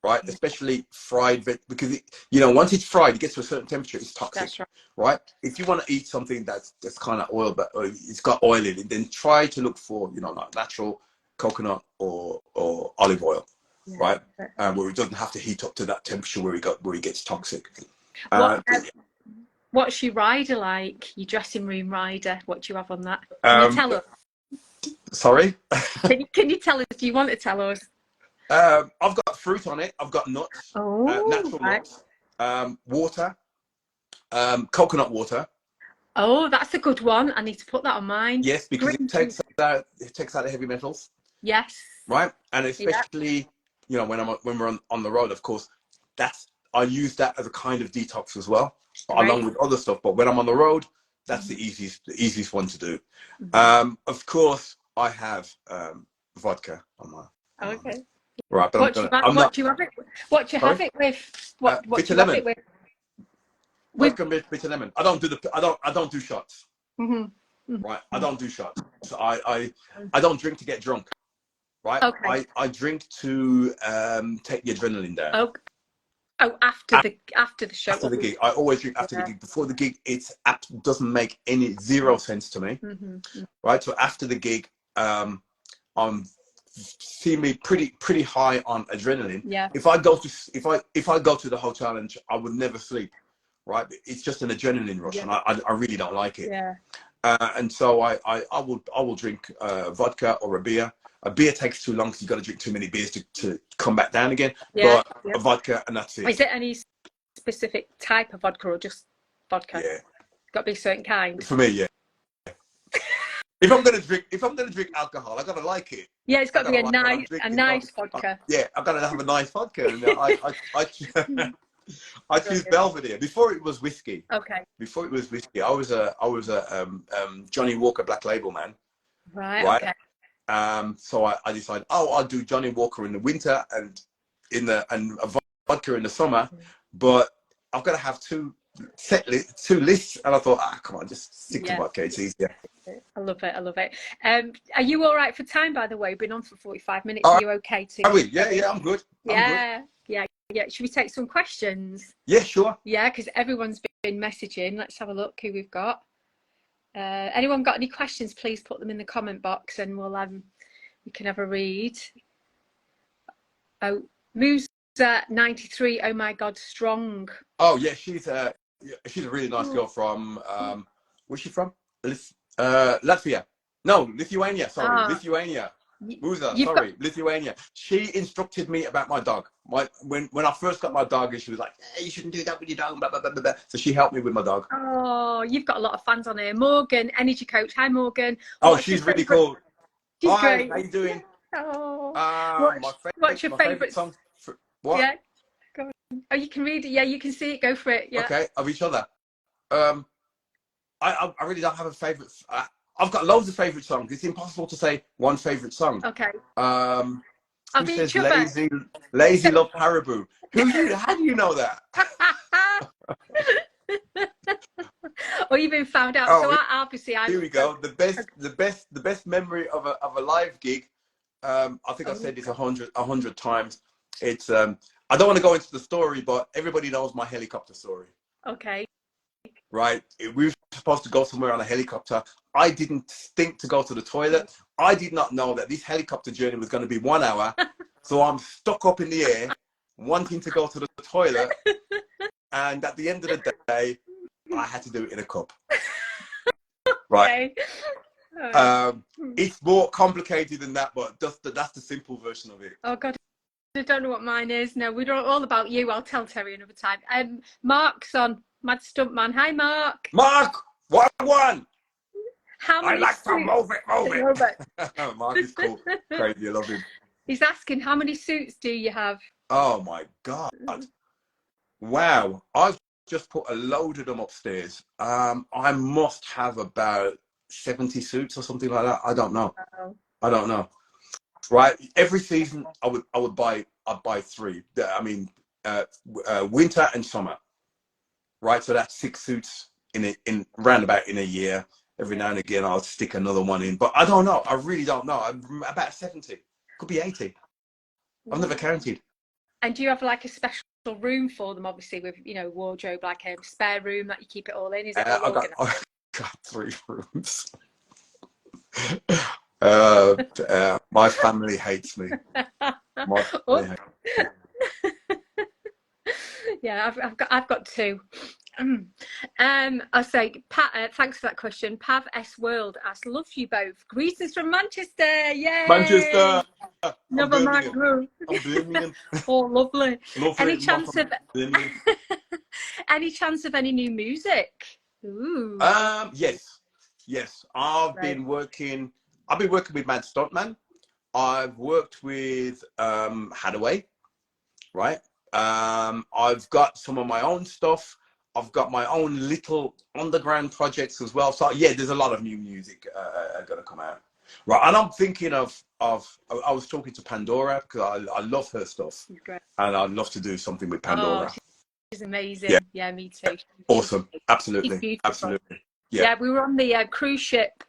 Right. Especially fried because you know, once it's fried, it gets to a certain temperature, it's toxic. That's right. Right. If you want to eat something that's kind of oil, but it's got oil in it, then try to look for, you know, like natural coconut or olive oil. Right. Where it doesn't have to heat up to that temperature where it gets toxic. What's your rider like? Your dressing room rider? What do you have on that? Can you tell us? Sorry? Can you tell us? Do you want to tell us? I've got fruit on it. I've got nuts, natural nuts, water, coconut water. Oh, that's a good one. I need to put that on mine. Yes, because it takes out the heavy metals. Yes. Right, and especially you know, when we're on the road, of course, I use that as a kind of detox as well, along with other stuff. But when I'm on the road, that's the easiest one to do. Of course, I have vodka on my. Okay. Right, but what do you have it with? What do you have it with? Vodka bitter lemon. I don't do shots. Right, I don't do shots. So I don't drink to get drunk. Right. Okay. I drink to take the adrenaline down. Oh, after the show. After the gig, I always drink after the gig. Before the gig, it doesn't make zero sense to me. Right. So after the gig, I'm see me pretty high on adrenaline. Yeah. If I go to the hotel and I would never sleep. Right. It's just an adrenaline rush, and I really don't like it. Yeah. And so I will drink vodka or a beer. A beer takes too long because you've got to drink too many beers to come back down again. Yeah, but a vodka, and that's it. Is it any specific type of vodka or just vodka? Yeah, got to be a certain kind. For me, yeah. If I'm gonna drink alcohol, I gotta like it. Yeah, it's got to be a nice vodka. Yeah, I've got to have a nice vodka. And I choose Belvedere. Before it was whiskey. Okay. Before it was whiskey, I was a Johnny Walker Black Label man. Right. Okay. So I decided, I'll do Johnny Walker in the winter and a vodka in the summer, but I've got to have two lists. And I thought, come on, just stick to vodka. It's easier. I love it. Are you all right for time, by the way? We've been on for 45 minutes. Are you okay to? Are we? Yeah, I'm good. Yeah. Should we take some questions? Yeah, sure. Yeah, because everyone's been messaging. Let's have a look who we've got. Anyone got any questions, please put them in the comment box and we can have a read. Oh, Musa 93, oh my God, strong. Oh yeah, she's a really nice girl from where's she from? Latvia. No, Lithuania, sorry. Lithuania. Musa, sorry, Lithuania. She instructed me about my dog. When I first got my dog, and she was like, hey, you shouldn't do that with your dog, blah, blah, blah, blah. So she helped me with my dog. Oh, you've got a lot of fans on here. Morgan, energy coach. Hi, Morgan. Oh, she's really cool. She's great. How you doing? Oh. What's your favourite song? What? Yeah. Go on. Oh, you can read it. Yeah, you can see it. Go for it. Yeah. Okay, of each other. I really don't have a favourite. I've got loads of favourite songs. It's impossible to say one favourite song. Okay. Who says Layzee love Haribo? How do you know that? Or you've been found out. So obviously, here we go. The best memory of a live gig. I think I've said this 100 times. It's I don't want to go into the story, but everybody knows my helicopter story. Okay. Right, we were supposed to go somewhere on a helicopter. I didn't think to go to the toilet. I did not know that this helicopter journey was going to be 1 hour. So I'm stuck up in the air, wanting to go to the toilet. And at the end of the day, I had to do it in a cup. Right. Okay. It's more complicated than that, but that's the simple version of it. Oh God, I don't know what mine is. No, we're all about you. I'll tell Terry another time. Mark's on. Mad Stuntman. Hi, Mark. Mark, what one? How many I like to move it. Mark is cool. Crazy, I love him. He's asking, how many suits do you have? Oh my God. Wow. I've just put a load of them upstairs. I must have about 70 suits or something like that. I don't know. Oh. I don't know. Right. Every season I'd buy 3. I mean, winter and summer. Right, so that's 6 suits in roundabout in a year. Every now and again, I'll stick another one in, but I don't know. I really don't know. I'm about 70, could be 80. I've never counted. And do you have like a special room for them? Obviously, with wardrobe, like a spare room that you keep it all in. Is it all I've got 3 rooms. My family hates me. Yeah, I've got 2. I'll say, Pat, thanks for that question. Pav S World asks, love you both. Greetings from Manchester. Yay! Manchester. Another man group. Oh, lovely. Any chance of any new music? Ooh. Yes. I've been working with Mad Stuntman. I've worked with Hadaway, right? I've got some of my own stuff. I've got my own little underground projects as well. So yeah, there's a lot of new music gonna come out. Right, and I'm thinking I was talking to Pandora because I love her stuff, and I'd love to do something with Pandora. Oh, she's amazing. Yeah, me too. Awesome, absolutely, absolutely. Yeah, we were on the cruise ship.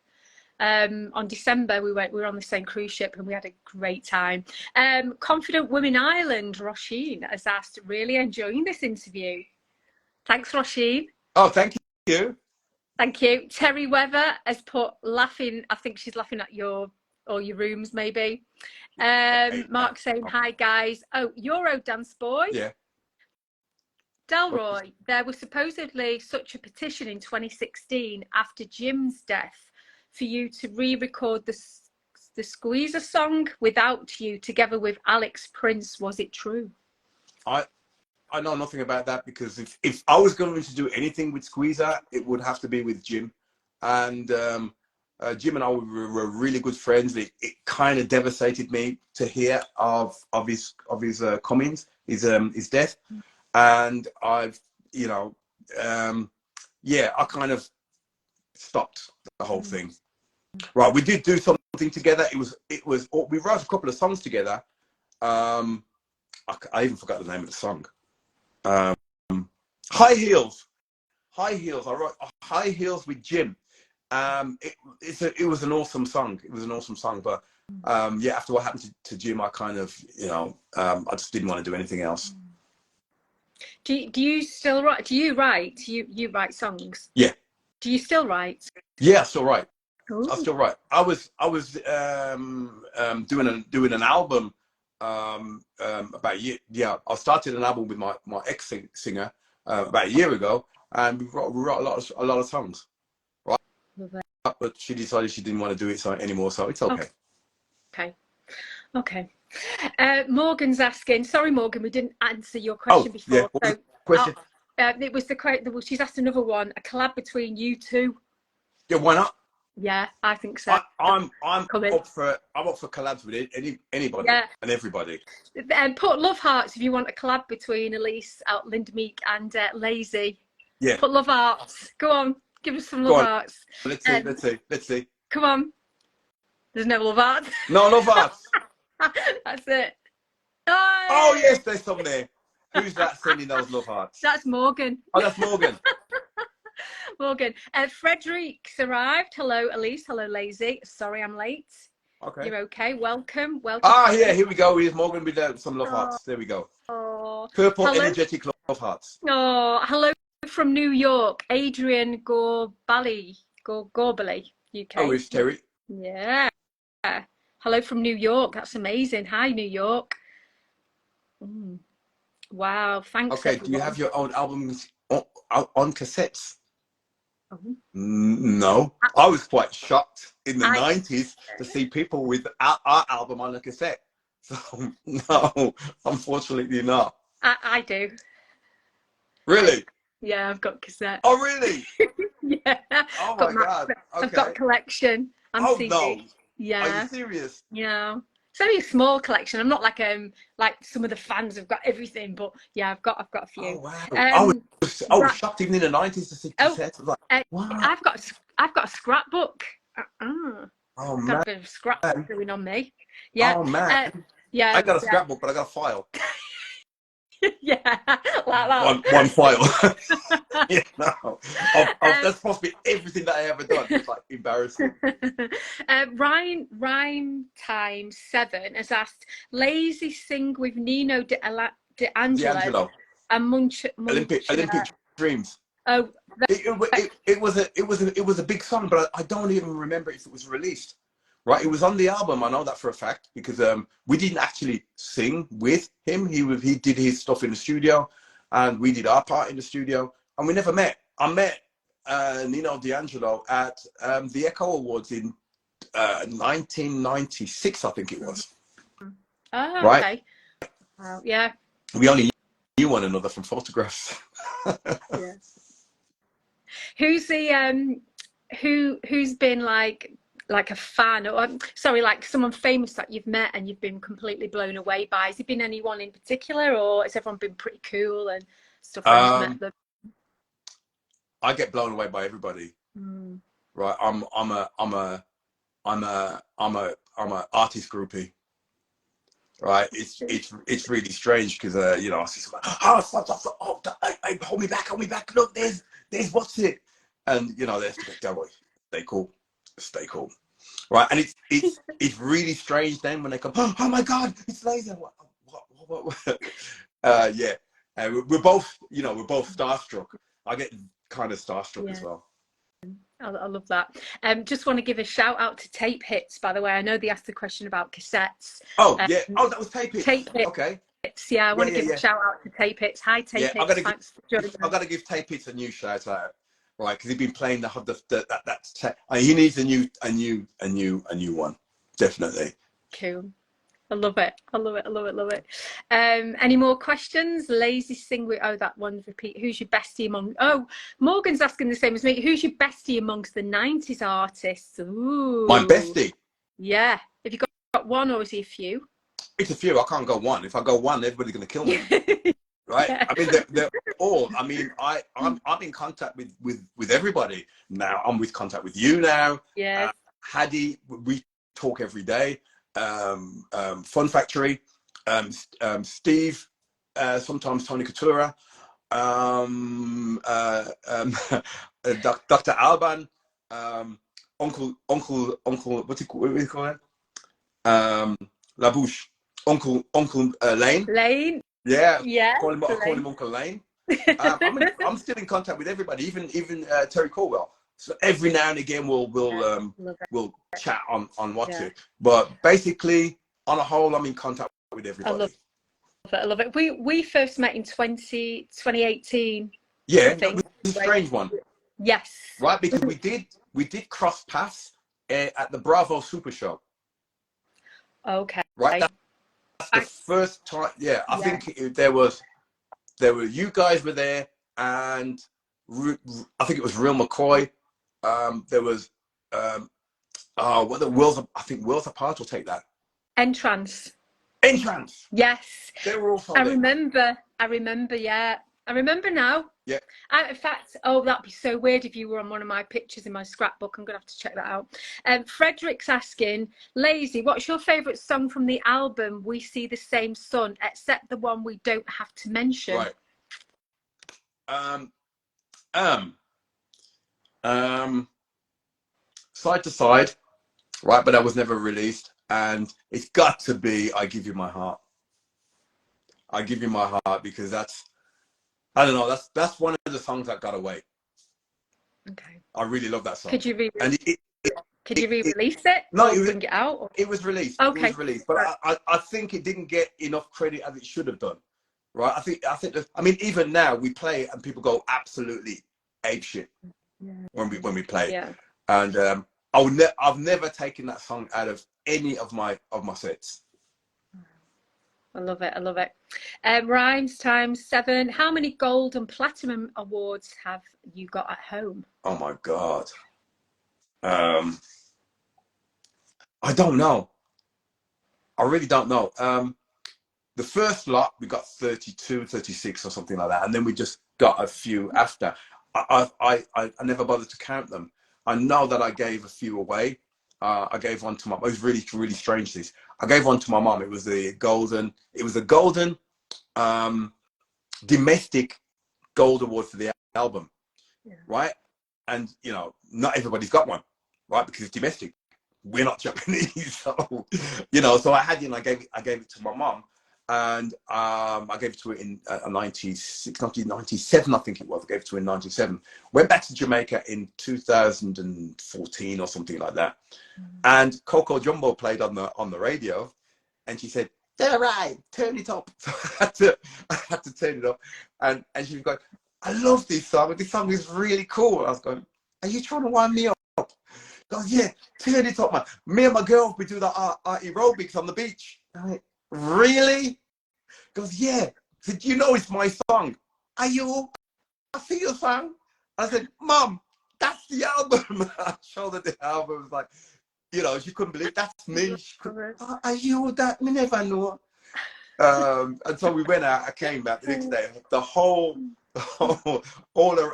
On December we were on the same cruise ship and we had a great time. Confident Women Ireland, Roisin has asked, really enjoying this interview. Thanks, Roisin. Oh, thank you. Thank you. Terry Weather has put laughing. I think she's laughing at your rooms maybe. Mark saying hi guys. Oh, Eurodance boy. Yeah. Delroy, there was supposedly such a petition in 2016 after Jim's death for you to re-record the Squeezer song without you, together with Alex Prince. Was it true? I know nothing about that, because if I was going to do anything with Squeezer, it would have to be with Jim. And Jim and I were really good friends. It kind of devastated me to hear of his comings, his death. And I've, you know, yeah, I kind of stopped the whole thing. Right, we did do something together. We wrote a couple of songs together. I even forgot the name of the song. High Heels. I wrote High Heels with Jim. It was an awesome song. It was an awesome song. But yeah, after what happened to Jim, I kind of, you know, I just didn't want to do anything else. Do you still write? Do you write? You write songs? Yeah. Do you still write? Yeah, I still write. Ooh. I still write. I was doing an album about a year. Yeah, I started an album with my ex singer about a year ago, and we wrote a lot of songs. Right. But she decided she didn't want to do it anymore, so it's okay. Okay. Morgan's asking. Sorry, Morgan, we didn't answer your question before. Yeah. What was the question? It was the she's asked another one. A collab between you two. Yeah, why not? Yeah, I think so. I'm up for collabs with anybody and everybody. Put love hearts if you want a collab between Elyse, Linda Meek, and Layzee. Yeah. Put love hearts. Go on, give us some love hearts. Let's see. Come on. There's no love hearts. No love hearts. That's it. Oh yes, there's some there. Who's that sending those love hearts? That's Morgan. Oh, that's Morgan. Morgan. Frederick's arrived. Hello, Elyse. Hello, Layzee. Sorry I'm late. Okay. You're okay. Welcome. Ah, yeah, here we go. Here's Morgan with some love hearts. There we go. Oh. Purple energetic love hearts. Oh, hello from New York. Adrian Gorbally, UK. Oh, it's Terry. Yeah. Hello from New York. That's amazing. Hi, New York. Wow. Thanks. Okay. Everyone. Do you have your own albums on cassettes? Mm-hmm. No. I was quite shocked in the 90s to see people with our album on a cassette. So no, unfortunately not. I do. Really? Yeah, I've got cassette. Oh, really? Yeah. Oh my God. Okay. I've got collection. CD. No. Yeah. Are you serious? Yeah. It's only a small collection. I'm not like some of the fans have got everything, but yeah, I've got a few. Oh wow. I was shocked even in the 90s to see cassettes. Like, wow. I've got a scrapbook. Oh got man. a bit of scrapbook going on me. Yeah. Oh man. Yeah. I got a scrapbook, but I got a file. Yeah, like that. One file. Yeah, no. That's possibly everything that I ever done. It's like embarrassing. Rhyme Time 7 has asked, Layzee sing with Nino D'Angelo and Olympic Dreams. Oh, it was a big song, but I don't even remember if it was released. Right, it was on the album. I know that for a fact because we didn't actually sing with him. He did his stuff in the studio, and we did our part in the studio, and we never met. I met Nino D'Angelo at the Echo Awards in 1996, I think it was. Oh, right? Okay. Wow. Yeah. We only knew one another from photographs. Yeah. Who's the who's been like a fan, or sorry, like someone famous that you've met and you've been completely blown away by? Has it been anyone in particular, or has everyone been pretty cool and stuff when you've met them? I get blown away by everybody. Right, I'm a artist groupie. Right, it's really strange because you know, I see someone, hold me back, look, there's what's it, and you know, stay cool, right? And it's really strange then when they come, oh my God, it's Layzee. What? Yeah, and we're both starstruck. I get kind of starstruck as well. I love that. Just want to give a shout out to Tape Hits, by the way. I know they asked the question about cassettes. Oh yeah. Oh, that was Tape Hits. Tape Hits. Okay. Yeah, I want to give a shout out to Tape Hits. Hi, Tape Hits. Thanks for joining. I've got to give Tape Hits a new shout out, right? Because he's been playing he needs a new one, definitely. Cool. I love it. I love it. I love it. Love it. Any more questions? Layzee sing with. Oh, that one's repeat. Who's your bestie among? Oh, Morgan's asking the same as me. Who's your bestie amongst the 90s artists? Ooh. My bestie. Yeah. Have you got one, or is he a few? It's a few. I can't go one. If I go one, everybody's going to kill me. Right? Yeah. I mean, they're all. I mean, I'm in contact with everybody now. I'm with contact with you now. Yeah. Hadi, we talk every day. Fun Factory, Steve, sometimes Tony Coutura, Dr. Alban, Uncle, what do you call it? La Bouche, Uncle Lane. Lane. Yeah. Yeah. Call him Uncle Lane. I'm still in contact with everybody, even Terry Colwell. So every now and again we'll chat on WhatsApp. But basically, on a whole, I'm in contact with everybody. I love it. We first met in 2018. Yeah, it was a strange one. Yes. Right, because we did cross paths at the Bravo Super Show. Okay. Right. That's the first time. Yeah, I think there were you guys were there, and I think it was Real McCoy. There was what the Worlds. I think Worlds Apart will take that. Entrance. Yes. They were also. I remember. Yeah. I remember now. Yeah. In fact, oh, that'd be so weird if you were on one of my pictures in my scrapbook. I'm gonna have to check that out. Frederick's asking, Layzee, what's your favourite song from the album We See the Same Sun, except the one we don't have to mention? Right. Side to Side, right? But that was never released, and it's got to be I Give You My Heart. I Give You My Heart, because I don't know, that's one of the songs that got away. Okay. I really love that song. Could you re-release it? No, bring it out? Or? It was released. Okay. It was released, but I think it didn't get enough credit as it should have done. Right? I mean, even now we play it and people go absolutely apeshit when we play. Yeah. And I've never taken that song out of any of my sets. I love it. I love it. Rhymes times 7. How many gold and platinum awards have you got at home? Oh my God. I don't know. I really don't know. The first lot, we got 32, 36 or something like that. And then we just got a few after. I never bothered to count them. I know that I gave a few away. I gave one to my, it was really, really strange this. I gave one to my mom. It was a golden domestic gold award for the album. Yeah. Right? And, you know, not everybody's got one, right? Because it's domestic. We're not Japanese. So, you know, so I had, you know, I gave it to my mom. And I gave it to her in 1997, I think it was. I gave it to her in 97. Went back to Jamaica in 2014 or something like that. And Coco Jumbo played on the radio, and she said, "They're right, turn it up." So I had to turn it up, and she was going, "I love this song. This song is really cool." I was going, "Are you trying to wind me up?" She goes, "Yeah, turn it up, man. Me and my girl, we do the aerobics on the beach." I'm like, "Really?" Goes, "Yeah." I said, "You know it's my song." "Are you? I see your song." I said, "Mom, that's the album." I showed her the album. It was like, you know, she couldn't believe that's me. "Are you that? Me never know." And so we went out. I came back the next day. All the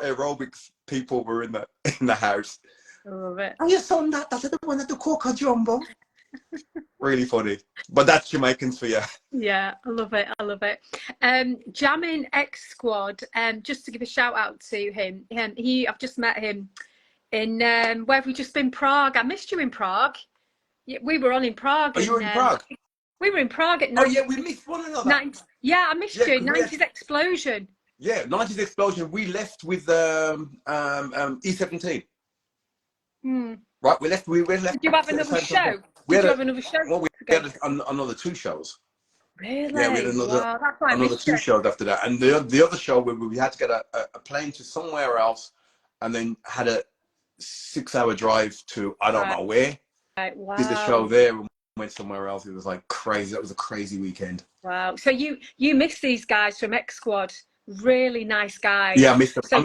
aerobics people were in the house. I love it. "Are your son that? That's the one at the Coco Jumbo." Really funny, but that's Jamaicans for you. Yeah, I love it. I love it. Jamming X Squad. Just to give a shout out to him. I've just met him in where have we just been? Prague. I missed you in Prague. We were on in Prague. Oh, you were in Prague. We were in Prague at 90s. Oh yeah, we missed one another. Yeah, I missed you. 90s Explosion. Yeah, 90s Explosion. We left with E17. Right, we left. Did you have another show? Did you have another show? Well, we had another 2 shows. Really? Yeah, we had Wow, that's why I another missed two it. shows after that, and the other show where we had to get a plane to somewhere else, and then had a 6-hour drive to I don't Right, know where. right, Did the show wow. there and went somewhere else. It was like crazy. That was a crazy weekend. Wow. So you miss these guys from X Squad. Really nice Yeah, guys. I missed them. So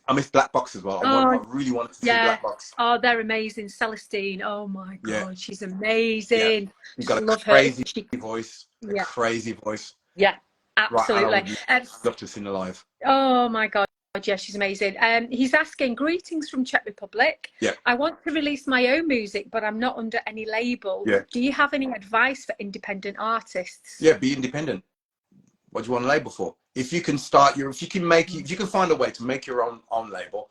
I missed Black Box as well. I oh really wanted to see yeah. Black Box. Oh, they're amazing. Celestine. Oh my Yeah, God, she's yeah. amazing. You've Just got a love her. crazy She, voice, a yeah, crazy voice. yeah, Right, and I absolutely. would love to see her live. Oh my God. Yeah, she's amazing. He's asking, greetings from Czech Republic. Yeah, I want to release my own music, but I'm not under any label. yeah, Do you have any advice for independent artists? yeah. Be independent. What do you want a label for? If you can start your, if you can find a way to make your own label.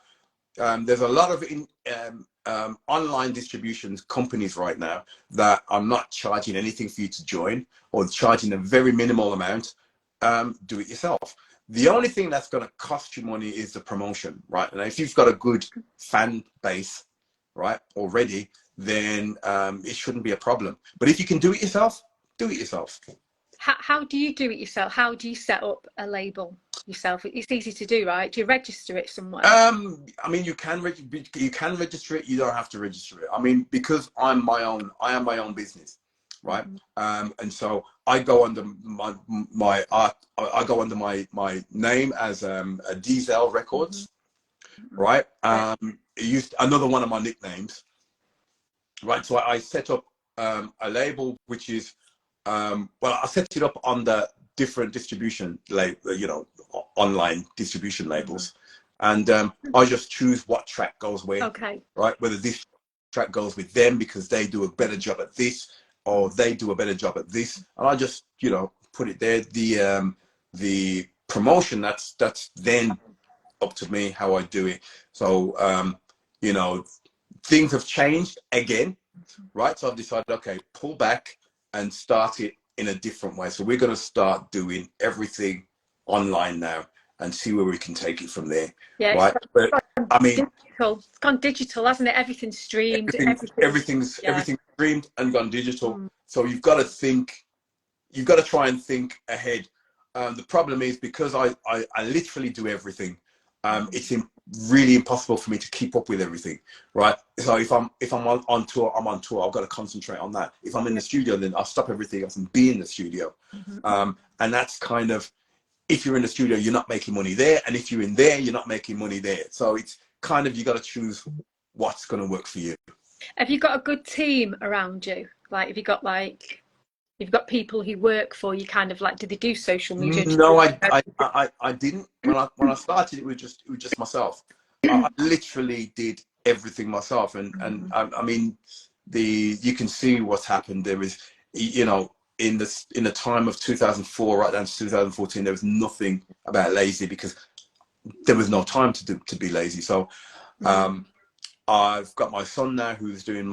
There's a lot of online distributions companies right now that are not charging anything for you to join, or charging a very minimal amount. Do it yourself. The only thing that's going to cost you money is the promotion, right? And if you've got a good fan base, right, already, then it shouldn't be a problem. But if you can do it yourself, do it yourself. How do you do it yourself? How do you set up a label yourself? It's easy to do, right? Do you register it somewhere? I mean, you can register it. You don't have to register it. I mean, because I am my own business, right? And so I go under my art. I go under my name as a Diesel Records, right? It used another one of my nicknames, right? So I set up a label which is well, I set it up on the different distribution online distribution labels, and I just choose what track goes where. Okay. Right, whether this track goes with them because they do a better job at this, or they do a better job at this, and I just put it there. The promotion, that's then up to me how I do it. So things have changed again, right? So I've decided, okay, pull back and start it in a different way. So we're going to start doing everything online now and see where we can take it from there. Yeah, right? But I mean, digital. It's gone digital, hasn't it? Everything's streamed. Everything's streamed and gone digital. So you've got to think, you've got to try and think ahead. The problem is, because I literally do everything, it's really impossible for me to keep up with everything, right? So if I'm on tour, I'm on tour. I've got to concentrate on that. If I'm in the studio, then I'll stop everything else and be in the studio. And that's kind of, if you're in the studio, you're not making money there, and if you're in there, you're not making money there. So it's kind of, you got to choose what's going to work for you. Have you got a good team around you? Like, have you got you've got people who work for you, kind of like, do they do social media? No, I didn't. When I started, it was just myself. I literally did everything myself, and I mean, you can see what's happened. There is, in the time of 2004 right down to 2014, there was nothing about Layzee because there was no time to be lazy. So I've got my son now who's doing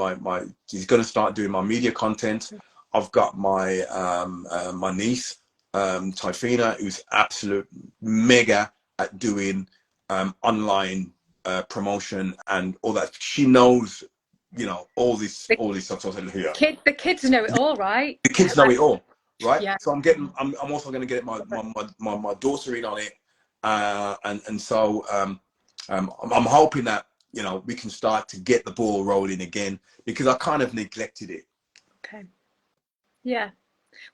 he's going to start doing my media content. I've got my my niece Typhina, who's absolute mega at doing online promotion and all that. She knows, all this stuff. So I said, here, the kids know it all, right? the kids know it all, right? Yeah. So I'm also going to get my daughter in on it, and so I'm hoping that we can start to get the ball rolling again, because I kind of neglected it. Okay. Yeah.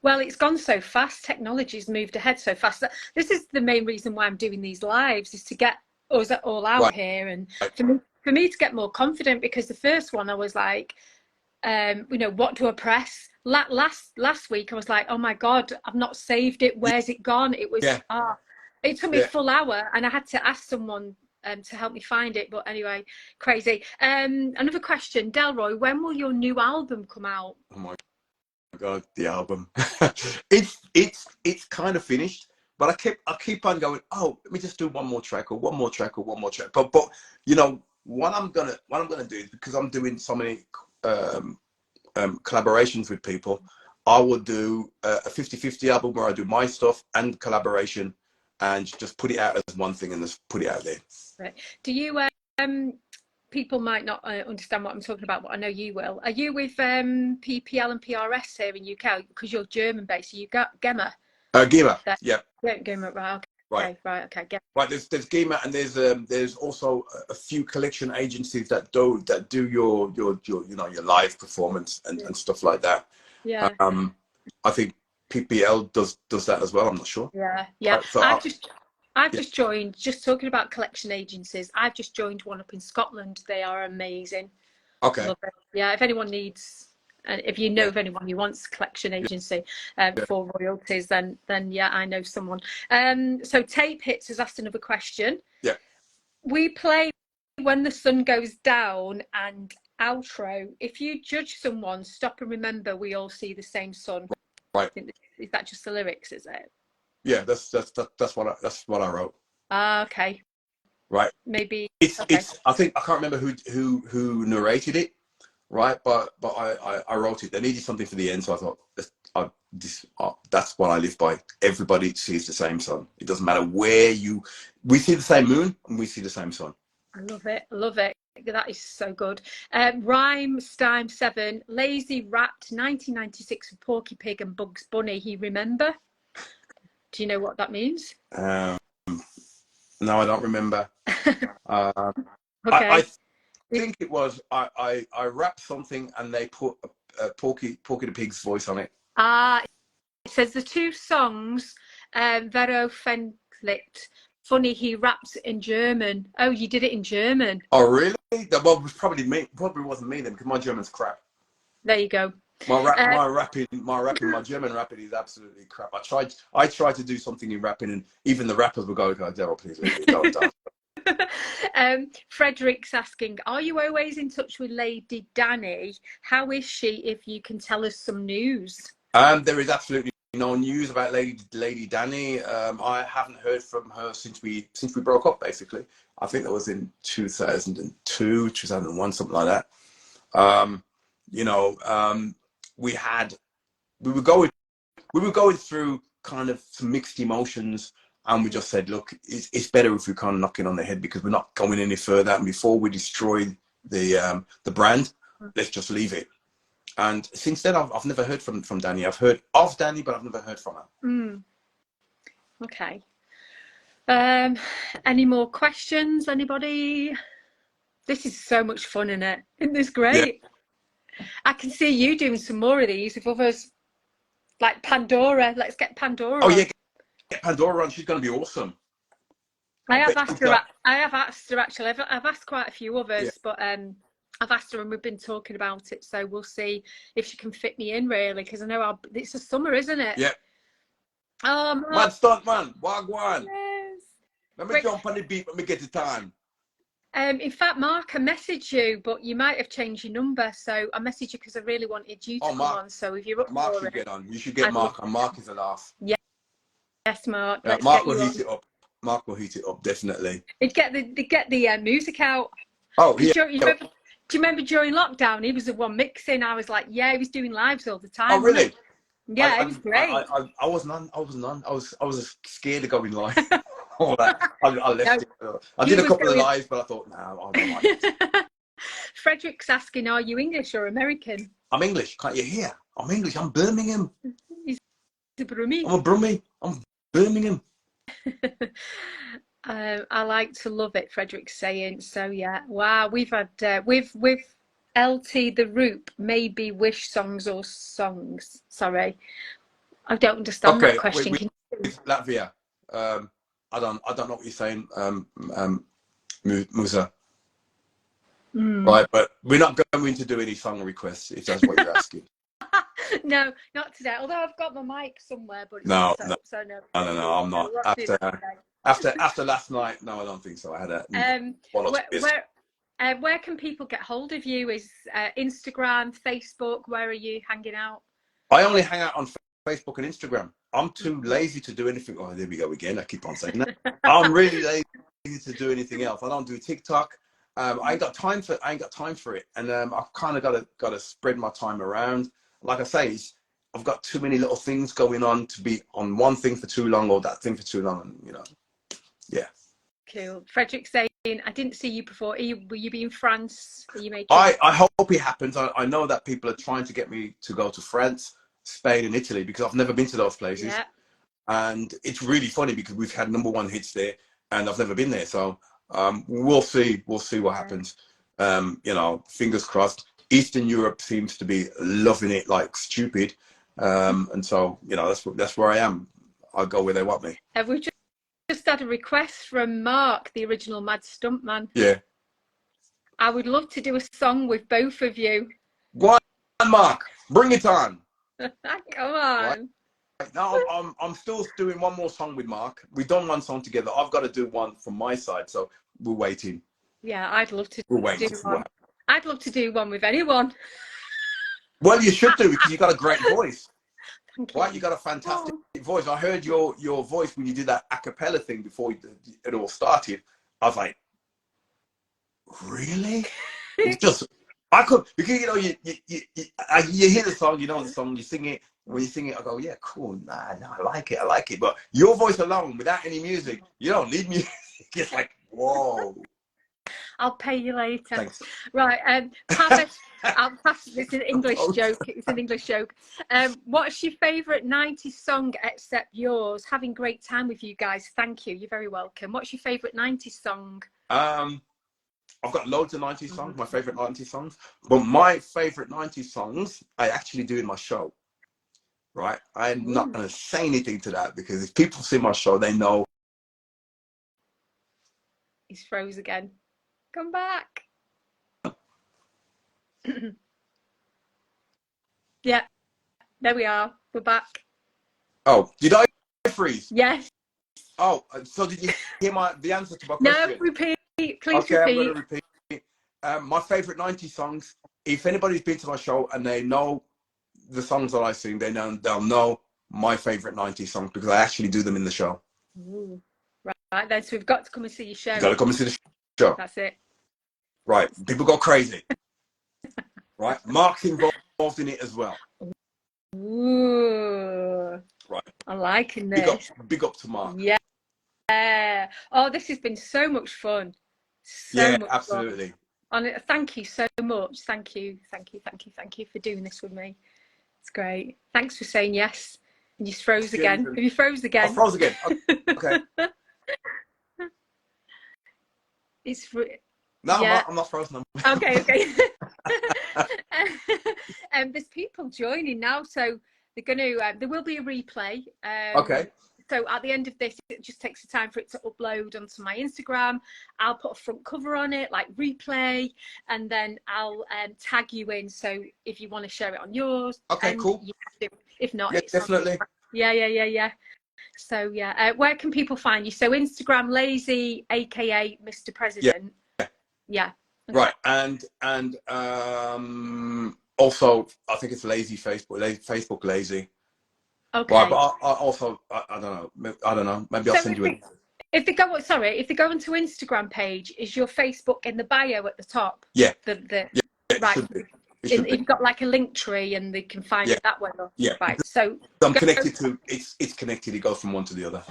Well, it's gone so fast. Technology's moved ahead so fast. This is the main reason why I'm doing these lives, is to get us all out here, and for me to get more confident, because the first one I was like, what do I press? Last week I was like, oh my God, I've not saved it. Where's it gone? It was it took me a full hour, and I had to ask someone to help me find it. But anyway, crazy. Another question, Delroy, when will your new album come out? Oh my God, the album. it's kind of finished, but I keep on going, oh, let me just do one more track or one more track or one more track. But what I'm gonna do is, because I'm doing so many collaborations with people, I will do a 50-50 album where I do my stuff and collaboration, and just put it out as one thing and just put it out there. Right. Do you people might not understand what I'm talking about, but I know you will. Are you with PPL and PRS here in UK? Because you're German based, so you got GEMA. GEMA, yeah. GEMA, right? Okay, right. Okay, GEMA. Right, there's GEMA, and there's also a few collection agencies that do your your live performance and stuff like that. Yeah. I think PPL does that as well. I'm not sure. Yeah. So I've just joined, just talking about collection agencies, I've just joined one up in Scotland. They are amazing. Okay. Love it. Yeah, if anyone needs, and if you know of anyone who wants a collection agency for royalties, then yeah, I know someone. So Tape Hits has asked another question. Yeah. We play When the Sun Goes Down and outro. If you judge someone, stop and remember we all see the same sun. Right. Is that just the lyrics, is it? Yeah, that's what I wrote. Okay. Right. Maybe it's I think I can't remember who narrated it, right? But I wrote it. They needed something for the end, so I thought that's what I live by. Everybody sees the same sun. It doesn't matter where we see the same moon and we see the same sun. I love it. I love it. That is so good. Rhyme Stime 7, Layzee rapped 1996 for Porky Pig and Bugs Bunny. He remember? Do you know what that means? No, I don't remember. Okay. I think it was I rapped something and they put Porky the Pig's voice on it. It says the two songs, Vero Fendlit. Funny, he raps in German. Oh, you did it in German. Oh, really? That was probably me. Probably wasn't me then, because my German's crap. There you go. My German rapping is absolutely crap. I tried to do something in rapping, and even the rappers would go, "Daryl, please leave it." Frederick's asking, are you always in touch with Lady Danny? How is she, if you can tell us some news? There is absolutely no news about Lady Danny. I haven't heard from her since we broke up, basically. I think that was in 2002, 2001, something like that. We were going through kind of some mixed emotions, and we just said, look, it's better if we kind of knock it on the head, because we're not going any further, and before we destroy the brand, let's just leave it. And since then, I've never heard from Danny. I've heard of Danny, but I've never heard from her. Okay. Any more questions? Anybody? This is so much fun, isn't it? Isn't this great? Yeah. I can see you doing some more of these with others, like Pandora. Let's get Pandora. Oh, yeah, get Pandora on. She's going to be awesome. I have asked her actually. I've asked quite a few others, but I've asked her and we've been talking about it. So we'll see if she can fit me in, really, because I know it's the summer, isn't it? Yeah. Man, stunt man, wagwan. Yes. Let me jump on the beat. Let me get the time. In fact, Mark, I messaged you, but you might have changed your number. So I messaged you because I really wanted you to come on. So if you're up Mark for should it, get on. You should get Mark on. Mark is a laugh. Yeah. Yes, Mark. Mark will heat it up. Mark will heat it up, definitely. They'd get the music out. Oh, yeah. Do you remember during lockdown, he was the one mixing? I was like, yeah, he was doing lives all the time. Oh, really? Yeah, it was great. I wasn't on. I was scared of going live. All that. I left it. I did a couple of lives, but I thought, no, I don't like it. Frederick's asking, are you English or American? I'm English. Can't you hear? I'm English. I'm Birmingham. He's a Brummie. I'm a Brummie. I'm Birmingham. I like to love it, Frederick's saying. So yeah, wow, we've had with LT the Roop, maybe wish songs or songs. Sorry, I don't understand that question. With Latvia, I don't know what you're saying, Musa. Right, but we're not going to do any song requests if that's what you're asking. No, not today. Although I've got my mic somewhere, but it's no, I'm not. After last night, no, I don't think so. I had a where can people get hold of you? Is Instagram, Facebook? Where are you hanging out? I only hang out on Facebook and Instagram. I'm too lazy to do anything. Oh, there we go again. I keep on saying that. I'm really lazy to do anything else. I don't do TikTok. I ain't got time for it, and I've kind of got to spread my time around. Like I say, I've got too many little things going on to be on one thing for too long or that thing for too long, and yeah. Cool. Frederick saying I didn't see you before. Will you be in France? Are you making? I hope it happens. I know that people are trying to get me to go to France, Spain, and Italy because I've never been to those places. Yeah. And it's really funny because we've had #1 hits there, and I've never been there. So we'll see. We'll see what happens. You know, fingers crossed. Eastern Europe seems to be loving it like stupid, and so you know that's where I am. I'll go where they want me. We've just had a request from Mark, the original Mad Stuntman. Yeah. I would love to do a song with both of you. Go on, Mark. Bring it on. Come on. Right. Now I'm still doing one more song with Mark. We've done one song together. I've got to do one from my side, so we're waiting. Yeah, I'd love to do one. I'd love to do one with anyone. Well, you should do because you got a great voice. Thank you. Right, you got a fantastic voice. I heard your voice when you did that a cappella thing before it all started. I was like, really? It's just I could because you know you hear the song, you know the song, you sing it. When you sing it, I go, yeah, cool. Nah, I like it. But your voice alone, without any music, you don't need music. It's like, whoa. I'll pay you later. Thanks. Right, I'll pass this. It's an English joke. It's an English joke. What's your favourite 90s song except yours? Having great time with you guys. Thank you. You're very welcome. What's your favourite 90s song? I've got loads of 90s songs, my favourite 90s songs. But my favourite 90s songs, I actually do in my show. Right? I'm not going to say anything to that because if people see my show, they know. He's froze again. Come back. Yeah, there we are. We're back. Oh, did I freeze? Yes. Oh, so did you hear the answer to my question? No, repeat. Please okay, repeat. I'm going to repeat. My favourite 90s songs, if anybody's been to my show and they know the songs that I sing, they'll know my favourite 90s songs because I actually do them in the show. Ooh. Right then, so we've got to come and see your show. You've got to come and see the show. That's it. Right, people go crazy. Right, Mark's involved in it as well. Ooh. Right. I'm liking this. Big up to Mark. Yeah. Oh, this has been so much fun. So much absolutely. Fun. And thank you so much. Thank you for doing this with me. It's great. Thanks for saying yes. And you froze again. Have you froze again? I froze again. Okay. It's no, yeah. I'm not frozen. Okay. There's people joining now, so they're going to. There will be a replay. Okay. So at the end of this, it just takes the time for it to upload onto my Instagram. I'll put a front cover on it, like replay, and then I'll tag you in. So if you want to share it on yours, okay, cool. If not, yeah, it's definitely. Yeah. So where can people find you? So Instagram, Layzee, aka Mr. President. Yeah. Okay. Right, and also I think it's Layzee Facebook Layzee. Okay. Right, but I don't know. Maybe I'll send you it. If they go onto Instagram page, is your Facebook in the bio at the top? Yeah. Right. You've got like a link tree, and they can find it that way. Yeah. Right. So I'm connected to it's connected. It goes from one to the other.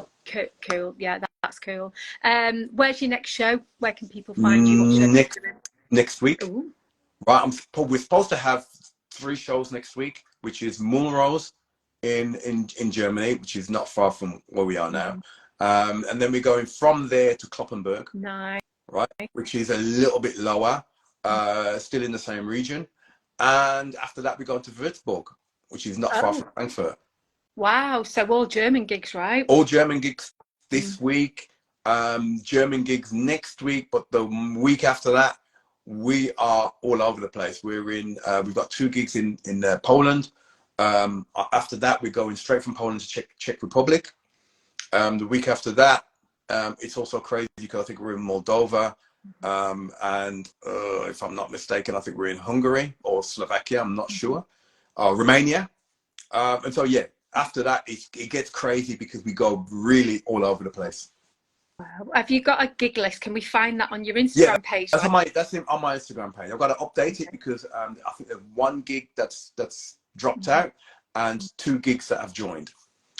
Cool. Yeah, that's cool. Where's your next show? Where can people find you? Next week. Ooh. Right. We're supposed to have 3 shows next week, which is Moulrose in Germany, which is not far from where we are now. And then we're going from there to Kloppenburg. Nice. Right, which is a little bit lower, still in the same region. And after that, we're going to Würzburg, which is not far from Frankfurt. Wow, so all German gigs, right? All German gigs this week, German gigs next week, but the week after that, we are all over the place. We've got 2 gigs in Poland. After that, we're going straight from Poland to Czech Republic. The week after that, it's also crazy because I think we're in Moldova. And if I'm not mistaken, I think we're in Hungary or Slovakia. I'm not sure. Romania. And so, yeah, after that, it gets crazy because we go really all over the place. Wow. Have you got a gig list? Can we find that on your Instagram page? That's on my Instagram page. I've got to update it because I think there's 1 gig that's dropped out and 2 gigs that have joined.